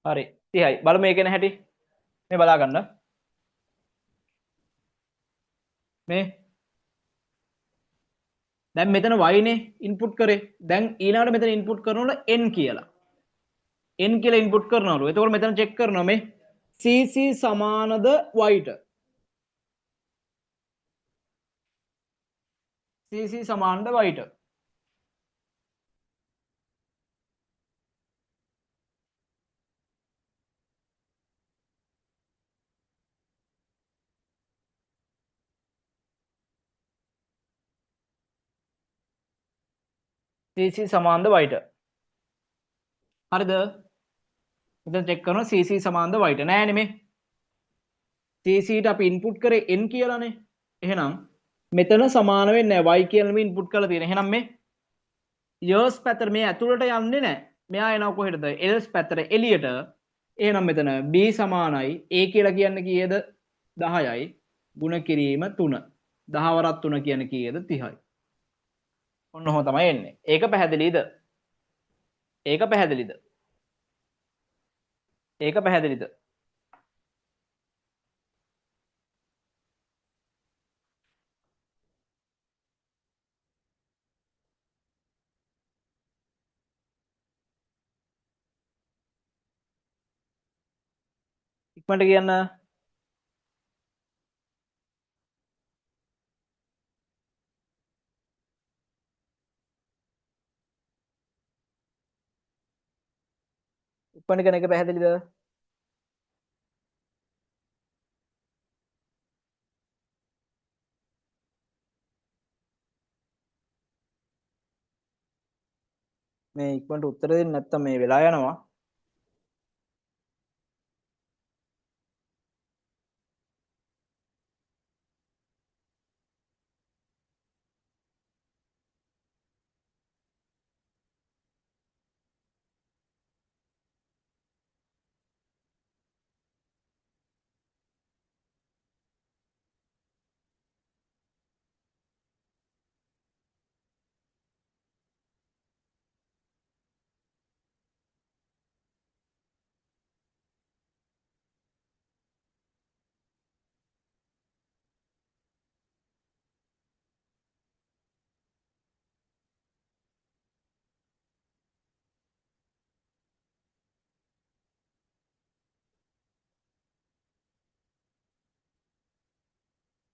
හරි 30යි. බලමු මේක එන හැටි. මේ බලා ගන්න. මේ දැන් මෙතන y නේ ඉන්පුට් කරේ. දැන් ඊළඟට මෙතන ඉන්පුට් කරනකොට n කියලා. n කියලා ඉන්පුට් කරනවලු. එතකොට මෙතන චෙක් කරනවා මේ cc සමානද y ට. cc සමානද y ට. CC සමානද y ට. හරිද? මෙතන චෙක් කරනවා CC සමානද y ට. නෑ නෙමේ. CC ට අපි ඉන්පුට් කරේ n කියලානේ. එහෙනම් මෙතන සමාන වෙන්නේ නැහැ. y කියලා නෙමෙයි ඉන්පුට් කරලා තියෙන්නේ. එහෙනම් මේ years පැත්තට මේ ඇතුළට යන්නේ නැහැ. මෙයා එනවා කොහෙටද? else පැත්තට එළියට. එහෙනම් මෙතන b සමානයි a කියලා කියන්නේ කීයද? 10යි. ගුණ කිරීම 3. 10 වරක් 3 කියන්නේ කීයද? 30යි. ඔන්න ඔහොම තමයි එන්නේ. ඒක පැහැදිලිද? ඒක පැහැදිලිද? ඒක පැහැදිලිද? ඉක්මනට කියන්න. ඉක්මනට කියන එක පැහැදිලිද? මේ ඉක්මනට උත්තර දෙන්න නැත්තම් මේ වෙලා යනවා.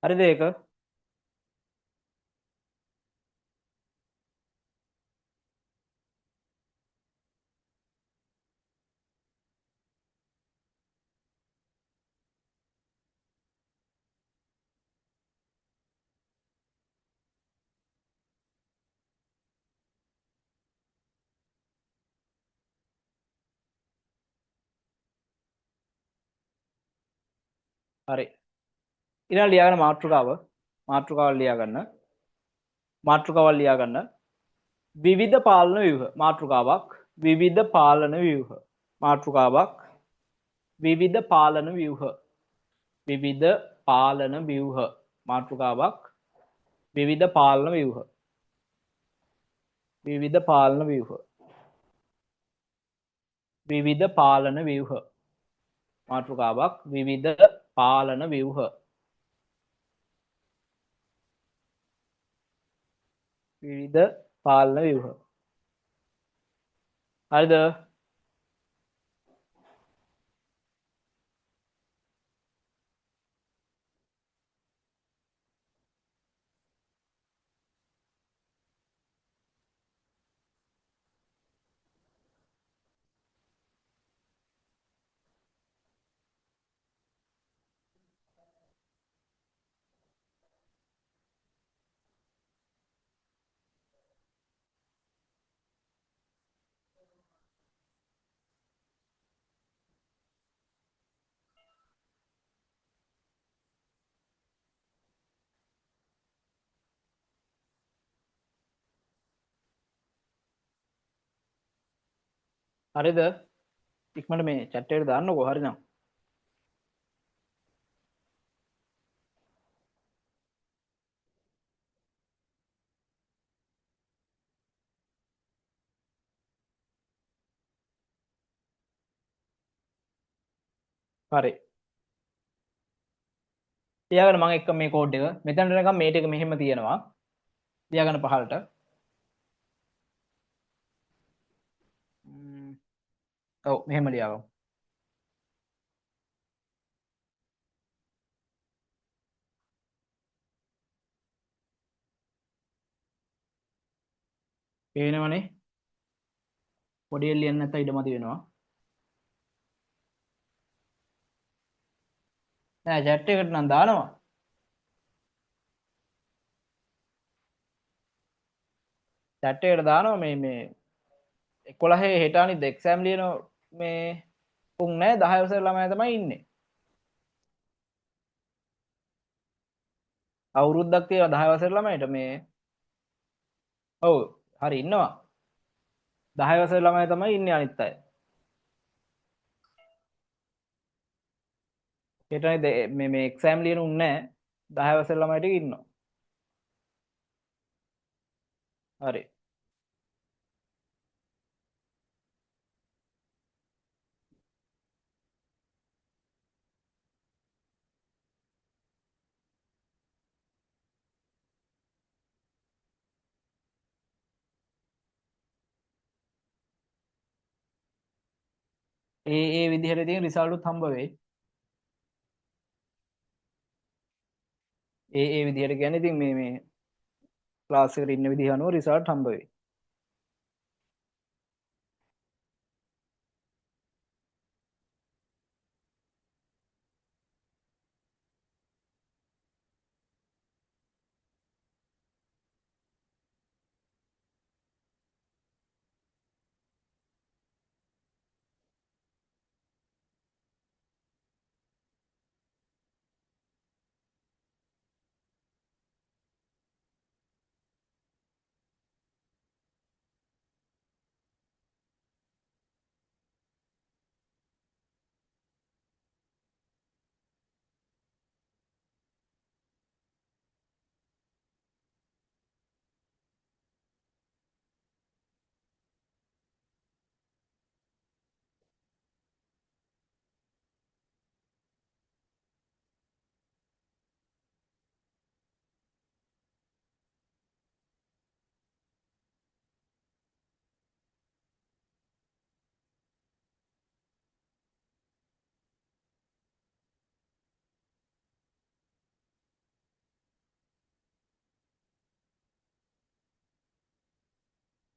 හරිද ඒක? හරි. ඊළඟ ලියා ගන්න මාතෘකාව ලියා ගන්න. මාතෘකාවල් ලියා ගන්න. විවිධ පාලන ව්‍යුහ මාතෘකාවක්. විවිධ පාලන ව්‍යුහ මාතෘකාවක්. විවිධ පාලන ව්‍යුහ. විවිධ පාලන ව්‍යුහ මාතෘකාවක්. විවිධ පාලන ව්‍යුහ. විවිධ පාලන ව්‍යුහ. විවිධ පාලන ව්‍යුහ මාතෘකාවක්. විවිධ පාලන ව්‍යුහ. විවිධ පාලන ව්‍යුහ. හරිද? හරිද? ඉක්මනට මේ chat එකට දාන්නකෝ. හරිනම්. හරි. ලියාගන්න මම එක්ක මේ කෝඩ් එක. මෙතනට නිකන් මේ ටික මෙහෙම තියෙනවා. ලියාගන්න පහළට. ඔව් මෙහෙම ලියාගමු. පේනවනේ. පොඩි ලියන්න නැත්නම් ඉඩමදි වෙනවා. නෑ chat එකට නම් දානවා. chat එකට දානවා මේ 11 හෙට අනිත් එක්සෑම් ලියන මේ උන් නෑ 10 වසර ළමයා තමයි ඉන්නේ. අවුරුද්දක් තියෙනවා 10 වසර ළමයිට මේ ඔව් හරි ඉන්නවා. 10 වසර ළමයි තමයි ඉන්නේ අනිත් අය. හෙටනේ මේ එක්සෑම් ලියන උන් නෑ 10 වසර ළමයි ටික ඉන්නවා. හරි. ඒ විදිහට ඉතින් රිසල්ට් උත් හම්බ වෙයි. ඒ විදිහට කියන්නේ ඉතින් මේ ක්ලාස් එකට ඉන්න විදිහ අනුව රිසල්ට් හම්බ වෙයි.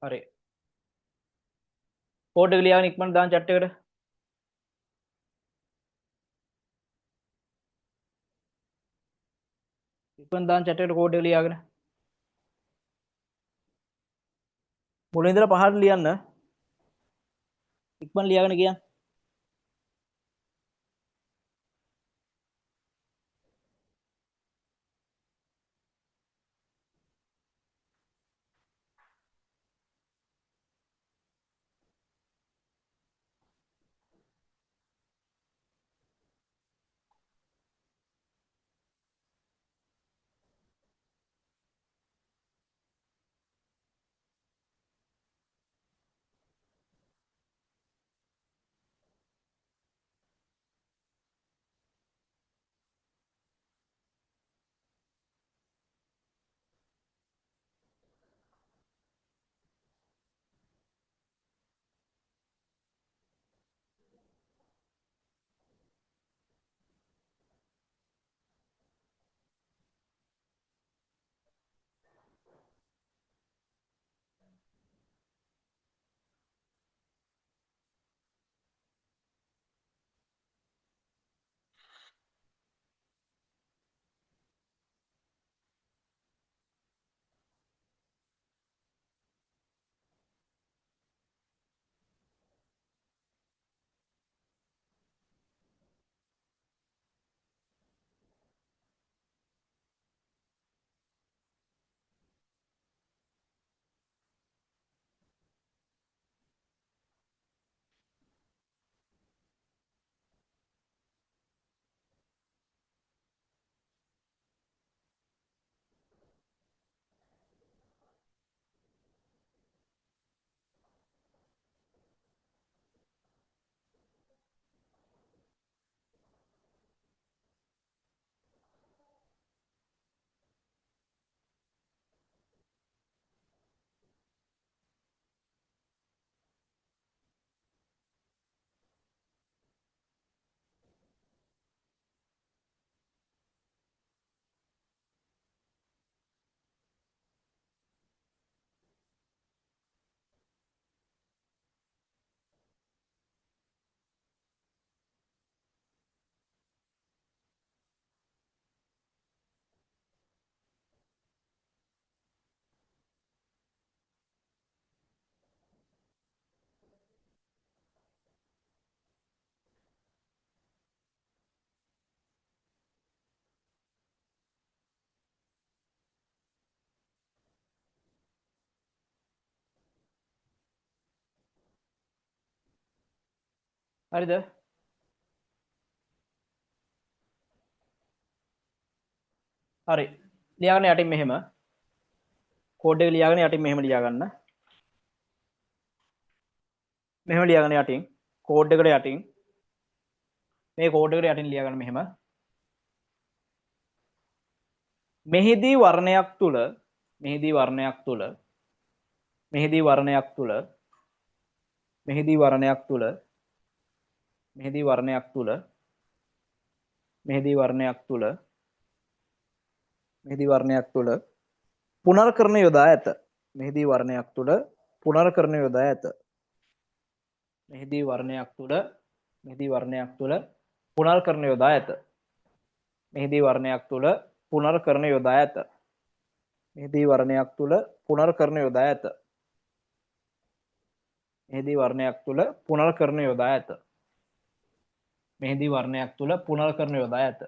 හරි. කෝඩ් එක ලියාගෙන ඉක්මනට දාන්න chat එකට. ඉක්මනට දාන්න chat එකට කෝඩ් එක ලියාගෙන. මුලින් ඉඳලා පහට ලියන්න. ඉක්මනට ලියාගෙන කියන්න. හරිද? හරි. ලියාගන්න යටින් මෙහෙම. කෝඩ් එක ලියාගෙන යටින් මෙහෙම ලියාගන්න. මෙහෙම ලියාගන්න යටින්. කෝඩ් එකට යටින්. මේ කෝඩ් එකට යටින් ලියාගන්න මෙහෙම. මෙහිදී වර්ණයක් තුල මෙහිදී වර්ණයක් තුල මෙහිදී වර්ණයක් තුල මෙහිදී වර්ණයක් තුල මෙහිදී වර්ණයක් තුල මෙහිදී වර්ණයක් තුල මෙහිදී වර්ණයක් තුල පුනර්කරණ යොදා ඇත. මෙහිදී වර්ණයක් තුල පුනර්කරණ යොදා ඇත. මෙහිදී වර්ණයක් තුල මෙහිදී වර්ණයක් තුල පුනර්කරණ යොදා ඇත. මෙහිදී වර්ණයක් තුල පුනර්කරණ යොදා ඇත. මෙහිදී වර්ණයක් තුල පුනර්කරණ යොදා ඇත. මෙහිදී වර්ණයක් තුල පුනර්කරණ යොදා ඇත. මෙහිදී වර්ණයක් තුල පුනර්කරණ යොදා ඇත.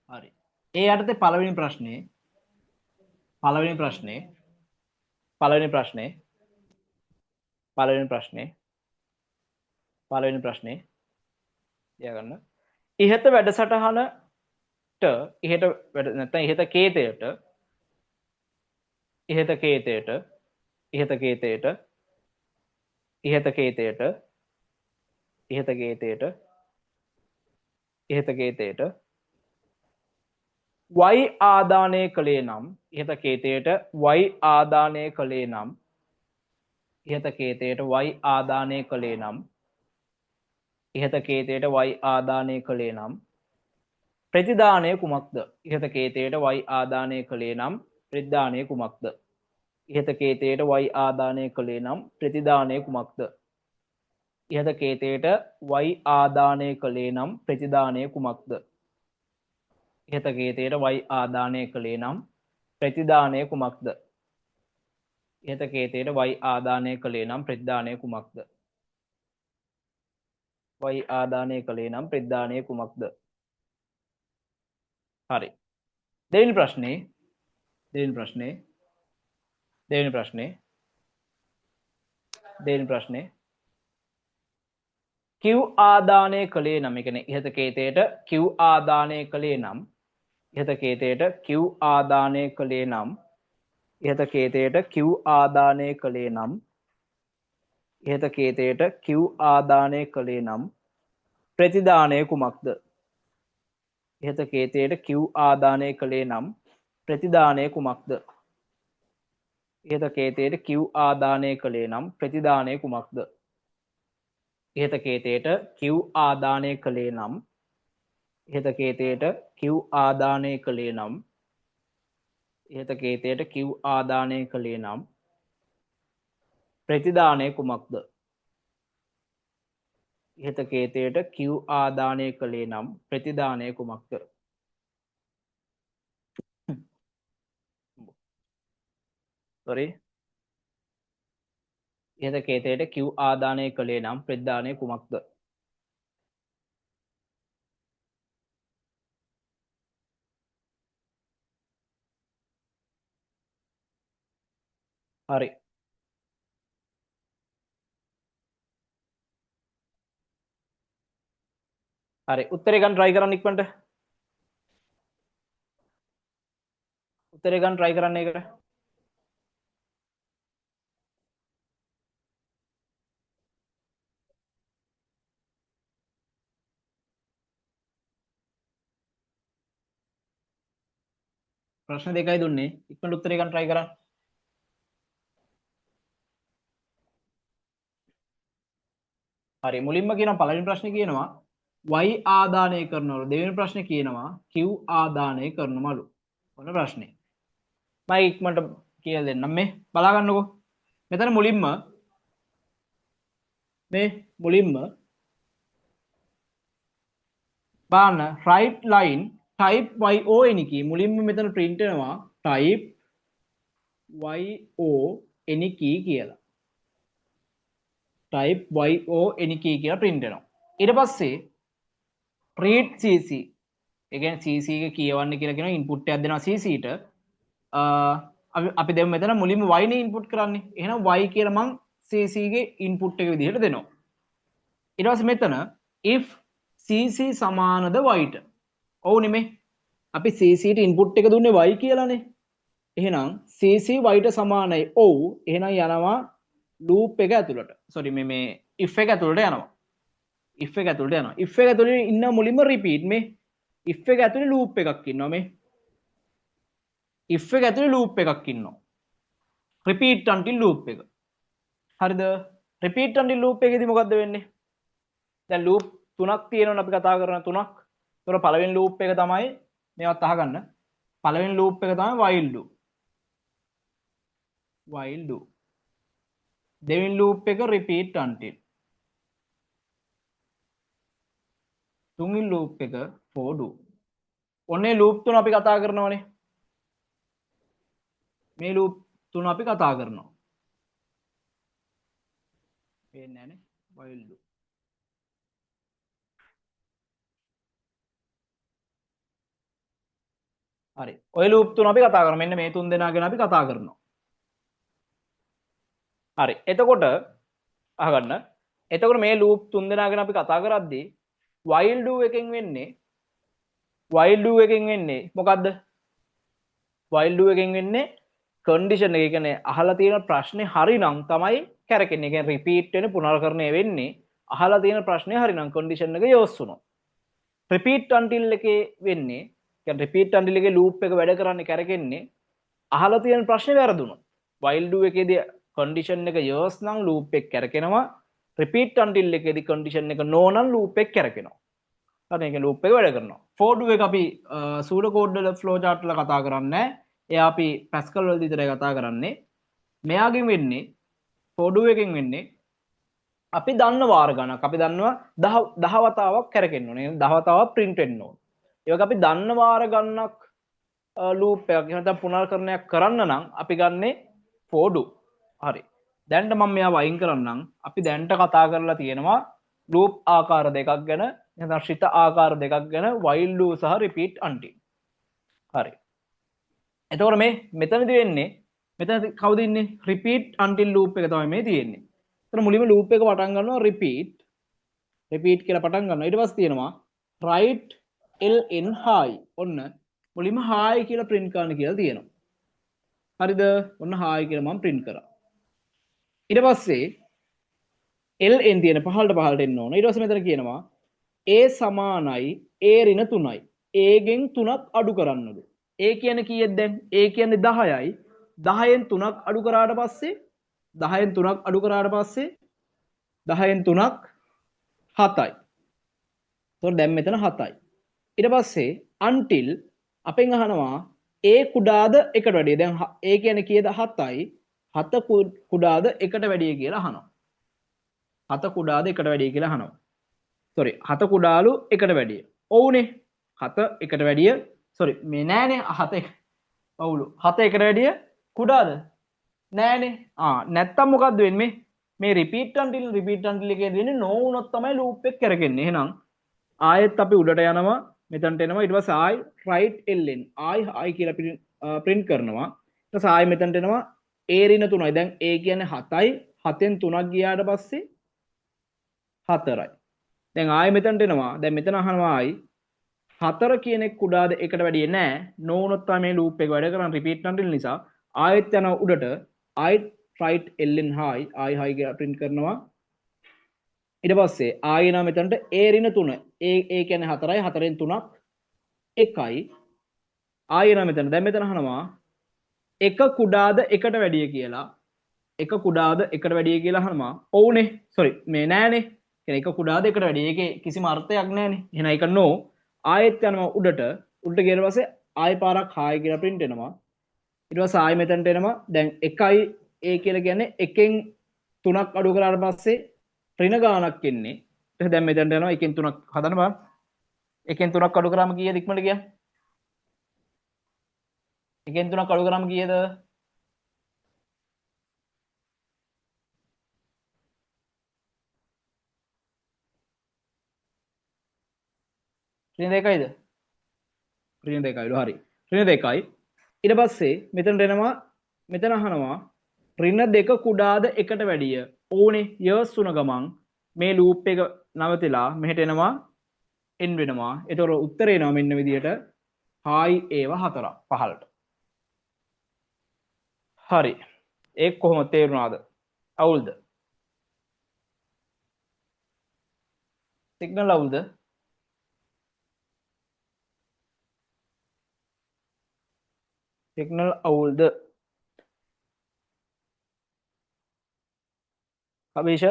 හරි. ඒ යටතේ පළවෙනි ප්‍රශ්නේ පළවෙනි ලියාගන්න. ඉහත වැඩසටහනට ඉහත කේතයට y ආදානය කළේ නම් ඉහත කේතයට y ආදානය කළේ නම් ඉහත කේතයට y ආදානය කළේ නම් ඉහත කේතයට y ආදානය කළේ නම් ප්‍රතිදානය කුමක්ද? ඉහත කේතයට y ආදානය කළේ නම් ප්‍රතිදානය කුමක්ද? ඉහත කේතයට y ආදානය කළේ නම් ප්‍රතිදානය කුමක්ද? ඉහත කේතයට y ආදානය කළේ නම් ප්‍රතිදානය කුමක්ද? ඉහත කේතයට y ආදානය කළේ නම් ප්‍රතිදානය කුමක්ද? ඉහත කේතයට y ආදානය කළේ නම් ප්‍රතිදානය කුමක්ද? y ආදානය කළේ නම් ප්‍රතිදානය කුමක්ද? හරි. දෙවෙනි ප්‍රශ්නේ q ආදානය කළේ නම් ඒ කියන්නේ ඉහත කේතයට q ආදානය කළේ නම් ඉහත කේතයට q ආදානය කළේ නම් ඉහත කේතයට q ආදානය කළේ නම් ඉහත කේතයට q ආදානය කළේ නම් ප්‍රතිදානය කුමක්ද? ඉහත කේතයට q ආදානය කළේ නම් ප්‍රතිදානය කුමක්ද? ඉහත කේතයට q ආදානය කළේ නම් ප්‍රතිදානය කුමක්ද? ඉහත කේතයට q ආදානය කළේ නම් ඉහත කේතයට q ආදානය කළේ නම් ඉහත කේතයට q ආදානය කළේ නම් ප්‍රතිදානය කුමක්ද? ඉහත කේතයට q ආදානය කළේ නම් ප්‍රතිදානය කුමක්ද? sorry ඉහත කේතයට q ආදානය කළේ නම් ප්‍රතිදානය කුමක්ද? හරි. හරි උත්තරේ ගන්න try කරන්න ඉක්මනට. උත්තරේ ගන්න try කරන්න ඒකට. ප්‍රශ්න දෙකයි දුන්නේ. ඉක්මනට උත්තරේ ගන්න try කරන්න. හරි මුලින්ම කියනවා පළවෙනි ප්‍රශ්නේ කියනවා y ආදානය කරනවලු. දෙවෙනි ප්‍රශ්නේ කියනවා q ආදානය කරනවලු. ඔන්න ප්‍රශ්නේ. මම ඉක්මනට කියලා දෙන්නම් මේ බලා ගන්නකෝ. මෙතන මුලින්ම බලන්න right line type yo any key මුලින්ම මෙතන print වෙනවා type yo any key කියලා. type yo any key කියලා print වෙනවා. ඊට පස්සේ read cc ඒ කියන්නේ cc එක කියවන්න කියලා කියනවා input එකක් දෙනවා cc ට අපි දෙමු මෙතන මුලින්ම y නේ input කරන්නේ. එහෙනම් y කියලා මං cc ගේ input එක විදිහට දෙනවා. ඊට පස්සේ මෙතන if cc සමානද y ට. ඔව් නෙමෙයි. අපි cc ට ඉන්පුට් එක දුන්නේ y කියලානේ. එහෙනම් cc y ට සමානයි. ඔව්. එහෙනම් යනවා loop එක ඇතුළට. sorry මේ if එක ඇතුළට යනවා. if එක ඇතුළට යනවා. if එක ඇතුළේ ඉන්න මුලින්ම repeat මේ if එක ඇතුළේ loop එකක් ඉන්නවා මේ. if එක ඇතුළේ loop එකක් ඉන්නවා. repeat until loop එක. හරිද? repeat until loop එකේදී මොකද්ද වෙන්නේ? දැන් loop තුනක් තියෙනවනේ අපි කතා කරන තුනක්. ඒතර පළවෙනි loop එක තමයි මේවත් අහගන්න. පළවෙනි loop එක තමයි while loop. while loop. දෙවෙනි loop එක repeat until. තුන්වෙනි loop එක for loop. ඔන්නේ loop තුන අපි කතා කරනවනේ. මේ loop තුන අපි කතා කරනවා. පේන්නේ නැහනේ while loop. හරි. ඔය loop තුන අපි කතා කරමු. මෙන්න මේ තුන් දෙනා ගැන අපි කතා කරනවා. හරි. එතකොට අහගන්න. එතකොට මේ loop තුන් දෙනා ගැන අපි කතා කරද්දී while do එකෙන් වෙන්නේ මොකද්ද? while do එකෙන් වෙන්නේ condition එක. කියන්නේ අහලා තියෙන ප්‍රශ්නේ හරිනම් තමයි කරකෙන්නේ. කියන්නේ repeat වෙන පුනරකරණය වෙන්නේ අහලා තියෙන ප්‍රශ්නේ හරිනම් condition එක යොස් වුණොත්. repeat until එකේ වෙන්නේ කියන්නේ repeat until එකේ loop එක වැඩ කරන්නේ කරකෙන්නේ අහලා තියෙන ප්‍රශ්නේ වැරදුනොත්. while do එකේදී condition එක yes නම් loop එක කරකිනවා. repeat until එකේදී condition එක no නම් loop එක කරකිනවා. හරි ඒක loop එක වැඩ කරනවා. for do එක අපි pseudo code වල flow chart වල කතා කරන්නේ නැහැ. එයා අපි Pascal වලදී විතරයි කතා කරන්නේ. මෙයාගෙන් වෙන්නේ for do එකෙන් වෙන්නේ අපි දන්න වාර ගණක්. අපි දන්නවා 10 වතාවක් කරකින්න ඕනේ. 10 වතාවක් print වෙන්න ඕනේ. ඒ වගේ අපි දන්න වාර ගණනක් loop එකක් එහෙනම් පුනර්කරණයක් කරන්න නම් අපි ගන්නේ for do. හරි. දැන්ට මම මෙයා වයින් කරන්නම්. අපි දැන්ට කතා කරලා තියෙනවා loop ආකාර දෙකක් ගැන, නැත්නම් ශ්‍රිත ආකාර දෙකක් ගැන while do සහ repeat until. හරි. එතකොට මේ මෙතනදී වෙන්නේ මෙතන කවුද ඉන්නේ? repeat until loop එක තමයි මේ තියෙන්නේ. එතන මුලින්ම loop එක පටන් ගන්නවා repeat කියලා පටන් ගන්නවා. ඊට පස්සේ තියෙනවා write ln hi. ඔන්න මුලින්ම hi කියලා print කරන්න කියලා තියෙනවා. හරිද? ඔන්න hi කියලා මම print කරා. ඊට පස්සේ ln තියෙන පහළට එන්න ඕන. ඊට පස්සේ මෙතන කියනවා a සමානයි a ඍණ 3යි. a ගෙන් 3ක් අඩු කරන්නලු. a කියන්නේ කීයද දැන්? a කියන්නේ 10යි. 10න් 3ක් අඩු කරාට පස්සේ 10න් 3ක් 7යි. එතකොට දැන් මෙතන 7යි. ඊට පස්සේ until අපෙන් අහනවා a කුඩාද එකට වැඩිය. දැන් a කියන්නේ කීයද? 7යි. 7 කුඩාද එකට වැඩිය කියලා අහනවා. 7 කුඩාද එකට වැඩිය කියලා අහනවා. sorry 7 කුඩාලු එකට වැඩිය. ඔව්නේ. 7 එකට වැඩිය sorry මේ නෑනේ 7 ඔව්ලු 7 එකට වැඩිය කුඩාද? නෑනේ. නැත්තම් මොකද්ද වෙන්නේ? මේ repeat until එකේ දෙන්නේ no වුණොත් තමයි loop එක කරගෙන්නේ. එහෙනම් ආයෙත් අපි උඩට යනවා මෙතනට එනවා ඊට පස්සේ ආයි write ln ආයි කියලා print කරනවා. ඊට පස්සේ ආයි මෙතනට එනවා a ඍණ 3යි. දැන් a කියන්නේ 7යි. 7න් 3ක් ගියාට පස්සේ 4යි. දැන් ආයෙ මෙතනට එනවා. දැන් මෙතන අහනවා ආයි 4 කියන එක කුඩාද එකට වැඩිය නෑ. no වුණොත් තමයි මේ loop එක වැඩ කරන්නේ repeat until නිසා. ආයෙත් යනවා උඩට ආයෙත් write ln hi ආයි කියලා print කරනවා. ඊට පස්සේ ආයෙ එනවා මෙතනට a ඍණ 3. a කියන්නේ 4යි. 4න් 3ක් 1යි. ආයෙ එනවා මෙතන. දැන් මෙතන අහනවා එක කුඩාද එකට වැඩිය කියලා. එක කුඩාද එකට වැඩිය කියලා අහනවා. ඔව්නේ. sorry මේ නෑනේ. කියන්නේ එක කුඩාද එකට වැඩිය. ඒකේ කිසිම අර්ථයක් නෑනේ. එහෙනම් ඒක no. ආයෙත් යනවා උඩට ගියට පස්සේ ආයෙ පාරක් hi කියලා print වෙනවා. ඊට පස්සේ ආයෙ මෙතනට එනවා. දැන් 1යි a කියලා කියන්නේ එකෙන් 3ක් අඩු කරාට පස්සේ ඍණ ගානක් එන්නේ. ඊට දැන් මෙතනට යනවා එකෙන් 3ක් හදන්න බලන්න. එකෙන් 3ක් අඩු කරාම කීයද ඉක්මනට ගියා? එකෙන් 3ක් අඩු කරාම කීයද? ඍණ 2යිද? ඍණ 2යිලු හරි. ඍණ 2යි. ඊට පස්සේ මෙතනට එනවා මෙතන අහනවා ඍණ 2 කුඩාද එකට වැඩිය. ඕනේ යස් වුණ ගමන් මේ loop එක නවතිලා මෙහෙට එනවා n වෙනවා. ඒතකොට උත්තරේ එනවා මෙන්න විදියට හායි ඒව 4 15ට. හරි. ඒක කොහොමද තේරුණාද? අවුල්ද? සිග්නල් අවුල්ද? සිග්නල් අවුල්ද? අභීෂ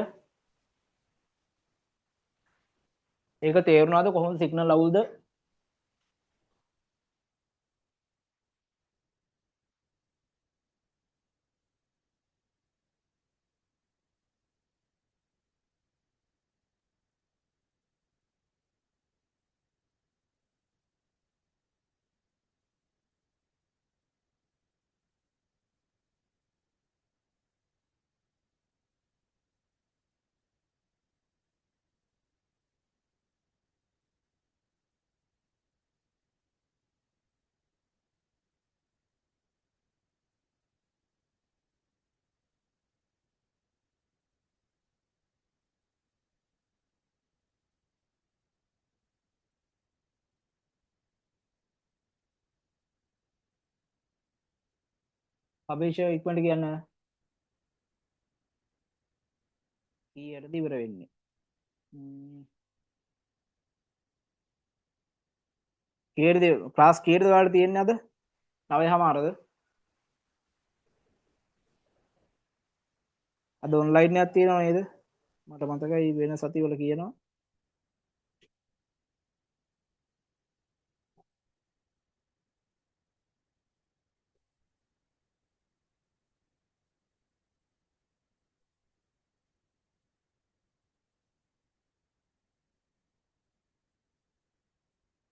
ඒක තේරුණාද කොහොමද සිග්නල් අවුල්ද? අභීෂ ඉක්මනට කියන්න. කීයටද ඉවර වෙන්නේ? කීයටද ක්ලාස් කීයටද ඔයාලට තියෙන්නේ අද? 9:00මාරද? අද ඔන්ලයින් එකක් තියෙනව නේද? මට මතකයි වෙන සතිවල කියනවා.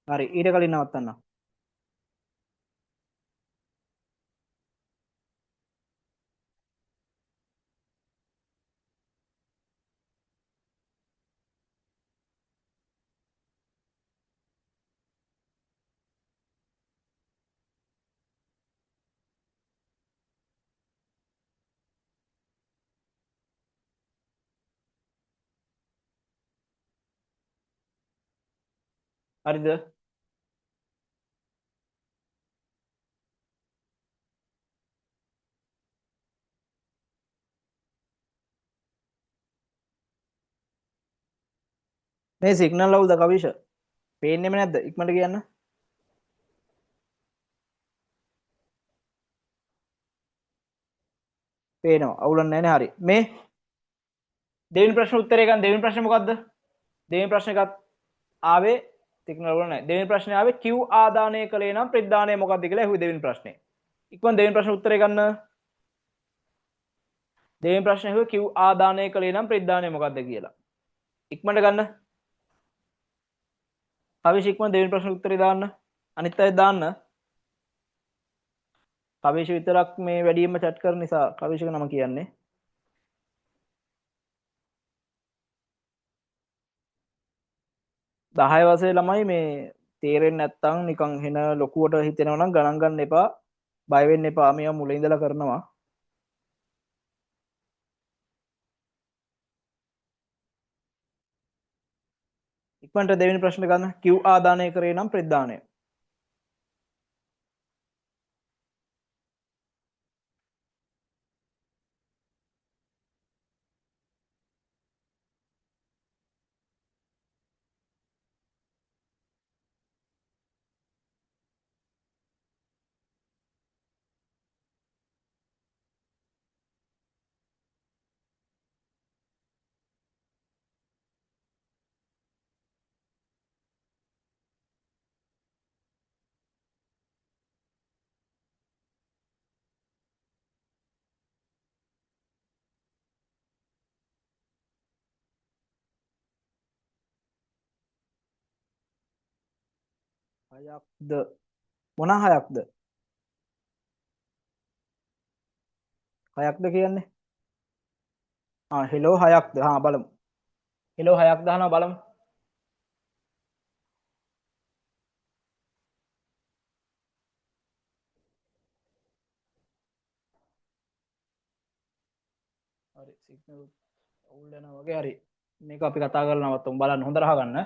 හරි ඊට කලින් නවත්තන්න. හරිද? මේ සිග්නල් අවුල්ද කවිෂ? පේන්නෙම නැද්ද? ඉක්මනට කියන්න. පේනවා. අවුලක් නැහැ නේ. හරි. මේ දෙවෙනි ප්‍රශ්න උත්තරේ ගන්න. දෙවෙනි ප්‍රශ්නේ මොකද්ද? දෙවෙනි ප්‍රශ්නේ එකත් ආවේ සිග්නල් වල නැහැ. දෙවෙනි ප්‍රශ්නේ ආවේ Q ආදානය කළේ නම් ප්‍රතිදානය මොකක්ද කියලා ඇහුවේ දෙවෙනි ප්‍රශ්නේ. ඉක්මන දෙවෙනි ප්‍රශ්න උත්තරේ ගන්න. දෙවෙනි ප්‍රශ්නේ ඇහුවේ Q ආදානය කළේ නම් ප්‍රතිදානය මොකක්ද කියලා. ඉක්මනට ගන්න. කවිෂ ඉක්මන දෙවෙනි ප්‍රශ්න උත්තරේ දාන්න. අනිත් අය දාන්න. කවිෂ විතරක් මේ වැඩියෙන්ම chat කරන නිසා කවිෂගේ නම කියන්නේ. 10 වසරේ ළමයි මේ තේරෙන්නේ නැත්තම් නිකන් හෙන ලොකුවට හිතෙනවා නම් ගණන් ගන්න එපා. බය වෙන්න එපා. මේවා මුල ඉඳලා කරනවා. ඉක්මනට දෙවෙනි ප්‍රශ්න ගන්න. Q ආදානය කරේ නම් ප්‍රතිදානය. හයක්ද මොන හයක්ද? හයක්ද කියන්නේ? හෙලෝ හයක්ද? බලමු. හෙලෝ හයක් දානවා බලමු. හරි සිග්නල් අවුල් යනවා වගේ හරි. මේක අපි කතා කරලා නවත්තමු බලන්න හොඳට අහගන්න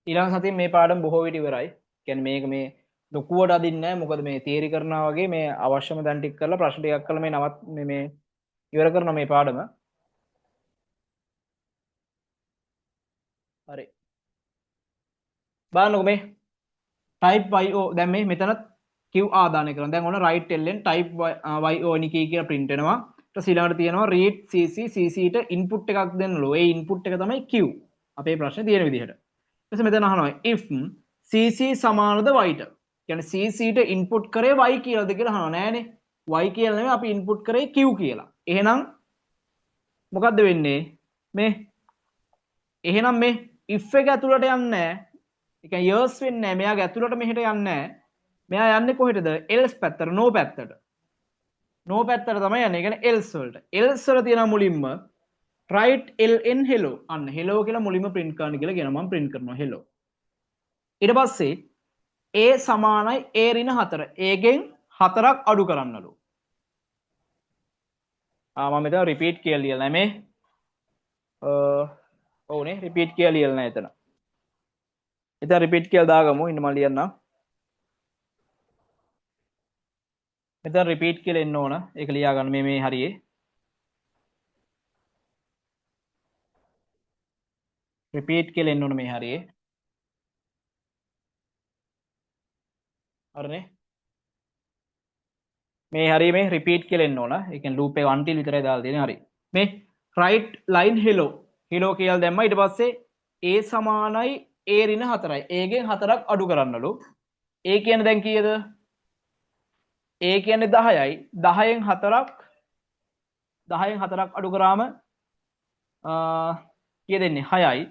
ඊළඟ සතියේ මේ පාඩම බොහෝ විට ඉවරයි කියන්නේ මේක මේ ලොකුවට අදින්නේ නැහැ මොකද මේ තියරි කරනවා වගේ මේ අවශ්‍යම දැන් ටික කරලා ප්‍රශ්න ටිකක් කරලා මේ නවත් මේ ඉවර කරන මේ පාඩම හරි බලන්නකො මේ type yo දැන් මේ මෙතන q ආදානය කරනවා දැන් ඔන්න right ln type yo නිකී කියලා print වෙනවා ඊට පස්සේ ඊළඟට තියෙනවා read cc cc ට input එකක් දෙන්නලු ඒ input එක තමයි q අපේ ප්‍රශ්නේ තියෙන විදිහට ඊට පස්සේ මෙතන අහනවා if cc සමානද y ට කියන්නේ cc ට input කරේ y කියලාද කියලා අහනවා නෑනේ y කියලා නෙමෙයි අපි input කරේ q කියලා එහෙනම් මොකද්ද වෙන්නේ මේ එහෙනම් මේ if එක ඇතුළට යන්නේ නැහැ ඒ කියන්නේ years වෙන්නේ නැහැ මෙයාගේ ඇතුළට මෙහෙට යන්නේ නැහැ මෙයා යන්නේ කොහෙටද else පැත්තට no පැත්තට no පැත්තට තමයි යන්නේ. ඒ කියන්නේ else වලට. else වල තියෙන මුලින්ම write ln hello අන්න hello කියලා මුලින්ම print කරන්න කියලා කියනවා. මම print කරනවා hello. ඊට පස්සේ a සමානයි a ඍණ 4. ඒකෙන් 4ක් අඩු කරන්නලු. මම මෙතන repeat කියලා ලියලා මේ ඔව්නේ repeat කියලා ලියලා නැහැ එතන. එතන repeat කියලා දාගමු. ඉන්න මම ලියන්නම්. මෙතන repeat කියලා එන්න ඕන. ඒක ලියා ගන්න මේ හරියේ. repeat කියලා එන්න ඕන මේ හරියේ. හරිනේ. මේ හරිය මේ repeat කියලා එන්න ඕන. ඒ කියන්නේ loop එක until විතරයි දාලා තියෙන්නේ. හරි. මේ write line hello. hello කියලා දැම්මා. ඊට පස්සේ a සමානයි a ඍණ 4යි. a ගෙන් 4ක් අඩු කරන්නලු. a කියන්නේ දැන් කීයද? a කියන්නේ 10යි. 10න් 4ක් අඩු කරාම කීය දෙන්නේ 6යි.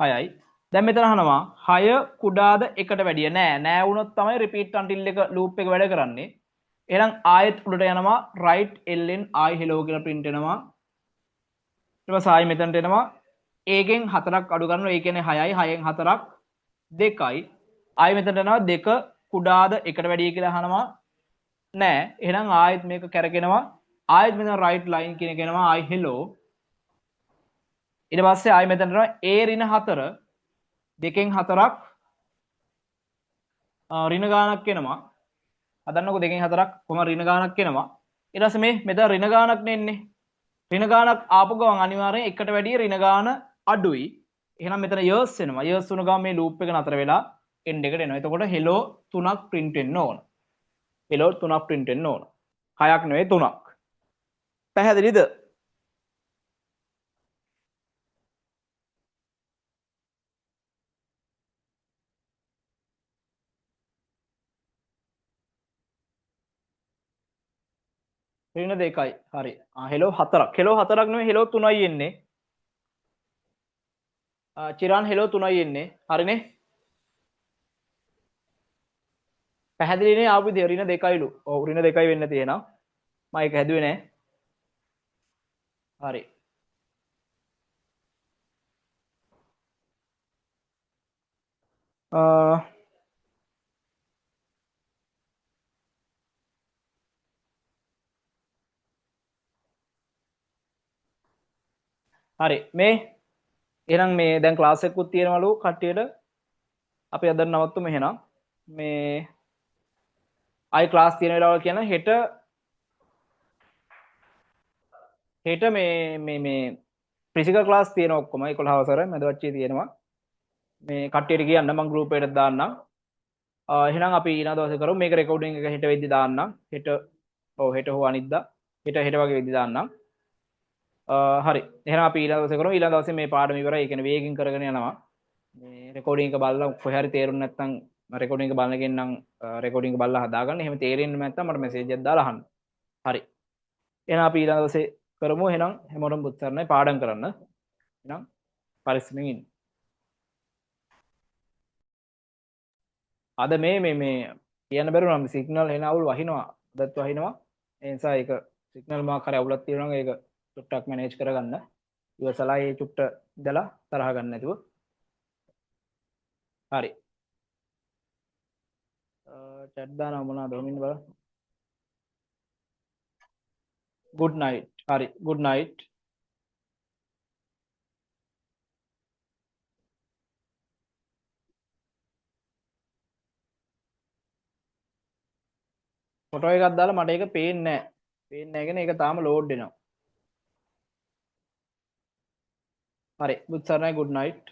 6යි. දැන් මෙතන අහනවා 6 කුඩාද 1ට වැඩිය නෑ වුණොත් තමයි repeat until එක loop එක වැඩ කරන්නේ. එහෙනම් ආයෙත් උඩට යනවා write ln i hello කියලා print වෙනවා. ඊට පස්සේ ආයෙ මෙතනට එනවා a ගෙන් 4ක් අඩු කරනවා. ඒ කියන්නේ 6යි 6න් 4ක් 2යි. ආයෙ මෙතනට එනවා 2 කුඩාද 1ට වැඩිය කියලා අහනවා. නෑ. එහෙනම් ආයෙත් මේක කැරගෙනවා. ආයෙත් මෙතන write line කියන එක එනවා i hello. ඊට පස්සේ ආයෙ මෙතනට එනවා a ඍණ 4 2න් 4ක් ඍණ ගානක් එනවා. හදන්නකො 2න් 4ක් කොහොම ඍණ ගානක් එනවා. ඊට පස්සේ මේ මෙතන ඍණ ගානක් නෙන්නේ. ඍණ ගානක් ආපු ගමන් අනිවාර්යෙන් එකට වැඩිය ඍණ ගාන අඩුයි. එහෙනම් මෙතන years එනවා. years වුණ ගමන් මේ loop එක නතර වෙලා end එකට එනවා. එතකොට hello 3ක් print වෙන්න ඕන. hello 3ක් print වෙන්න ඕන. 6ක් නෙවෙයි 3ක්. පැහැදිලිද? ඍණ 2යි. හරි. hello 4ක්. hello 4ක් නෙවෙයි hello 3යි එන්නේ. චිරාන් hello 3යි එන්නේ. හරිනේ? පැහැදිලිනේ ආපු විදිය ඍණ 2යිලු. ඔව් ඍණ 2යි වෙන්න තියෙනවා. මම ඒක හැදුවේ නෑ. හරි. හරි මේ එහෙනම් මේ දැන් ක්ලාස් එකකුත් තියෙනවලු කට්ටියට අපි අද නවත්තුමු එහෙනම් මේ ආයි ක්ලාස් තියෙන වෙලාවල් කියන හෙට මේ ෆිසිකල් ක්ලාස් තියෙන ඔක්කොම 11 වසර මැදවච්චේ තියෙනවා මේ කට්ටියට කියන්න මම ගෲප් එකට දාන්නම් එහෙනම් අපි ඊළඟ දවසේ කරමු මේක රෙකෝඩින් එක හෙට වෙද්දි දාන්නම් හෙට ඔව් හෙට හෝ අනිද්දා හෙට වගේ වෙද්දි දාන්නම් හරි එහෙනම් අපි ඊළඟ දවසේ කරමු ඊළඟ දවසේ මේ පාඩම ඉවරයි ඒ කියන්නේ වේගෙන් කරගෙන යනවා මේ රෙකෝඩින් එක බලලා කොහේ හරි තේරුන්නේ නැත්නම් රෙකෝඩින් එක බලන කෙනෙක් නම් රෙකෝඩින් එක බලලා හදාගන්න. එහෙම තේරෙන්නේ නැත්නම් මට මෙසේජ් එකක් දාලා අහන්න. හරි. එහෙනම් අපි ඊළඟ දවසේ කරමු. එහෙනම් හැමෝටම පුත්තරනේ පාඩම් කරන්න. එහෙනම් පරිස්සමෙන් ඉන්න. අද මේ කියන්න බැරුව නම් සිග්නල් එන අවුල් වහිනවා. අදත් වහිනවා. ඒ නිසා ඒක සිග්නල් මාක් හරි අවුලක් තියෙනවා නම් ඒක චුට්ටක් මැනේජ් කරගන්න. ඉවසලා ඒ චුට්ට ඉඳලා තරහ ගන්න නැතුව. හරි. chat දානවා මොනවද හොමින් බලන්න. good night. හරි good night. ෆොටෝ එකක් දාලා මට ඒක පේන්නේ නැහැ. පේන්නේ නැහැ කියන්නේ ඒක තාම ලෝඩ් වෙනවා. හරි බුත් සරණයි good night.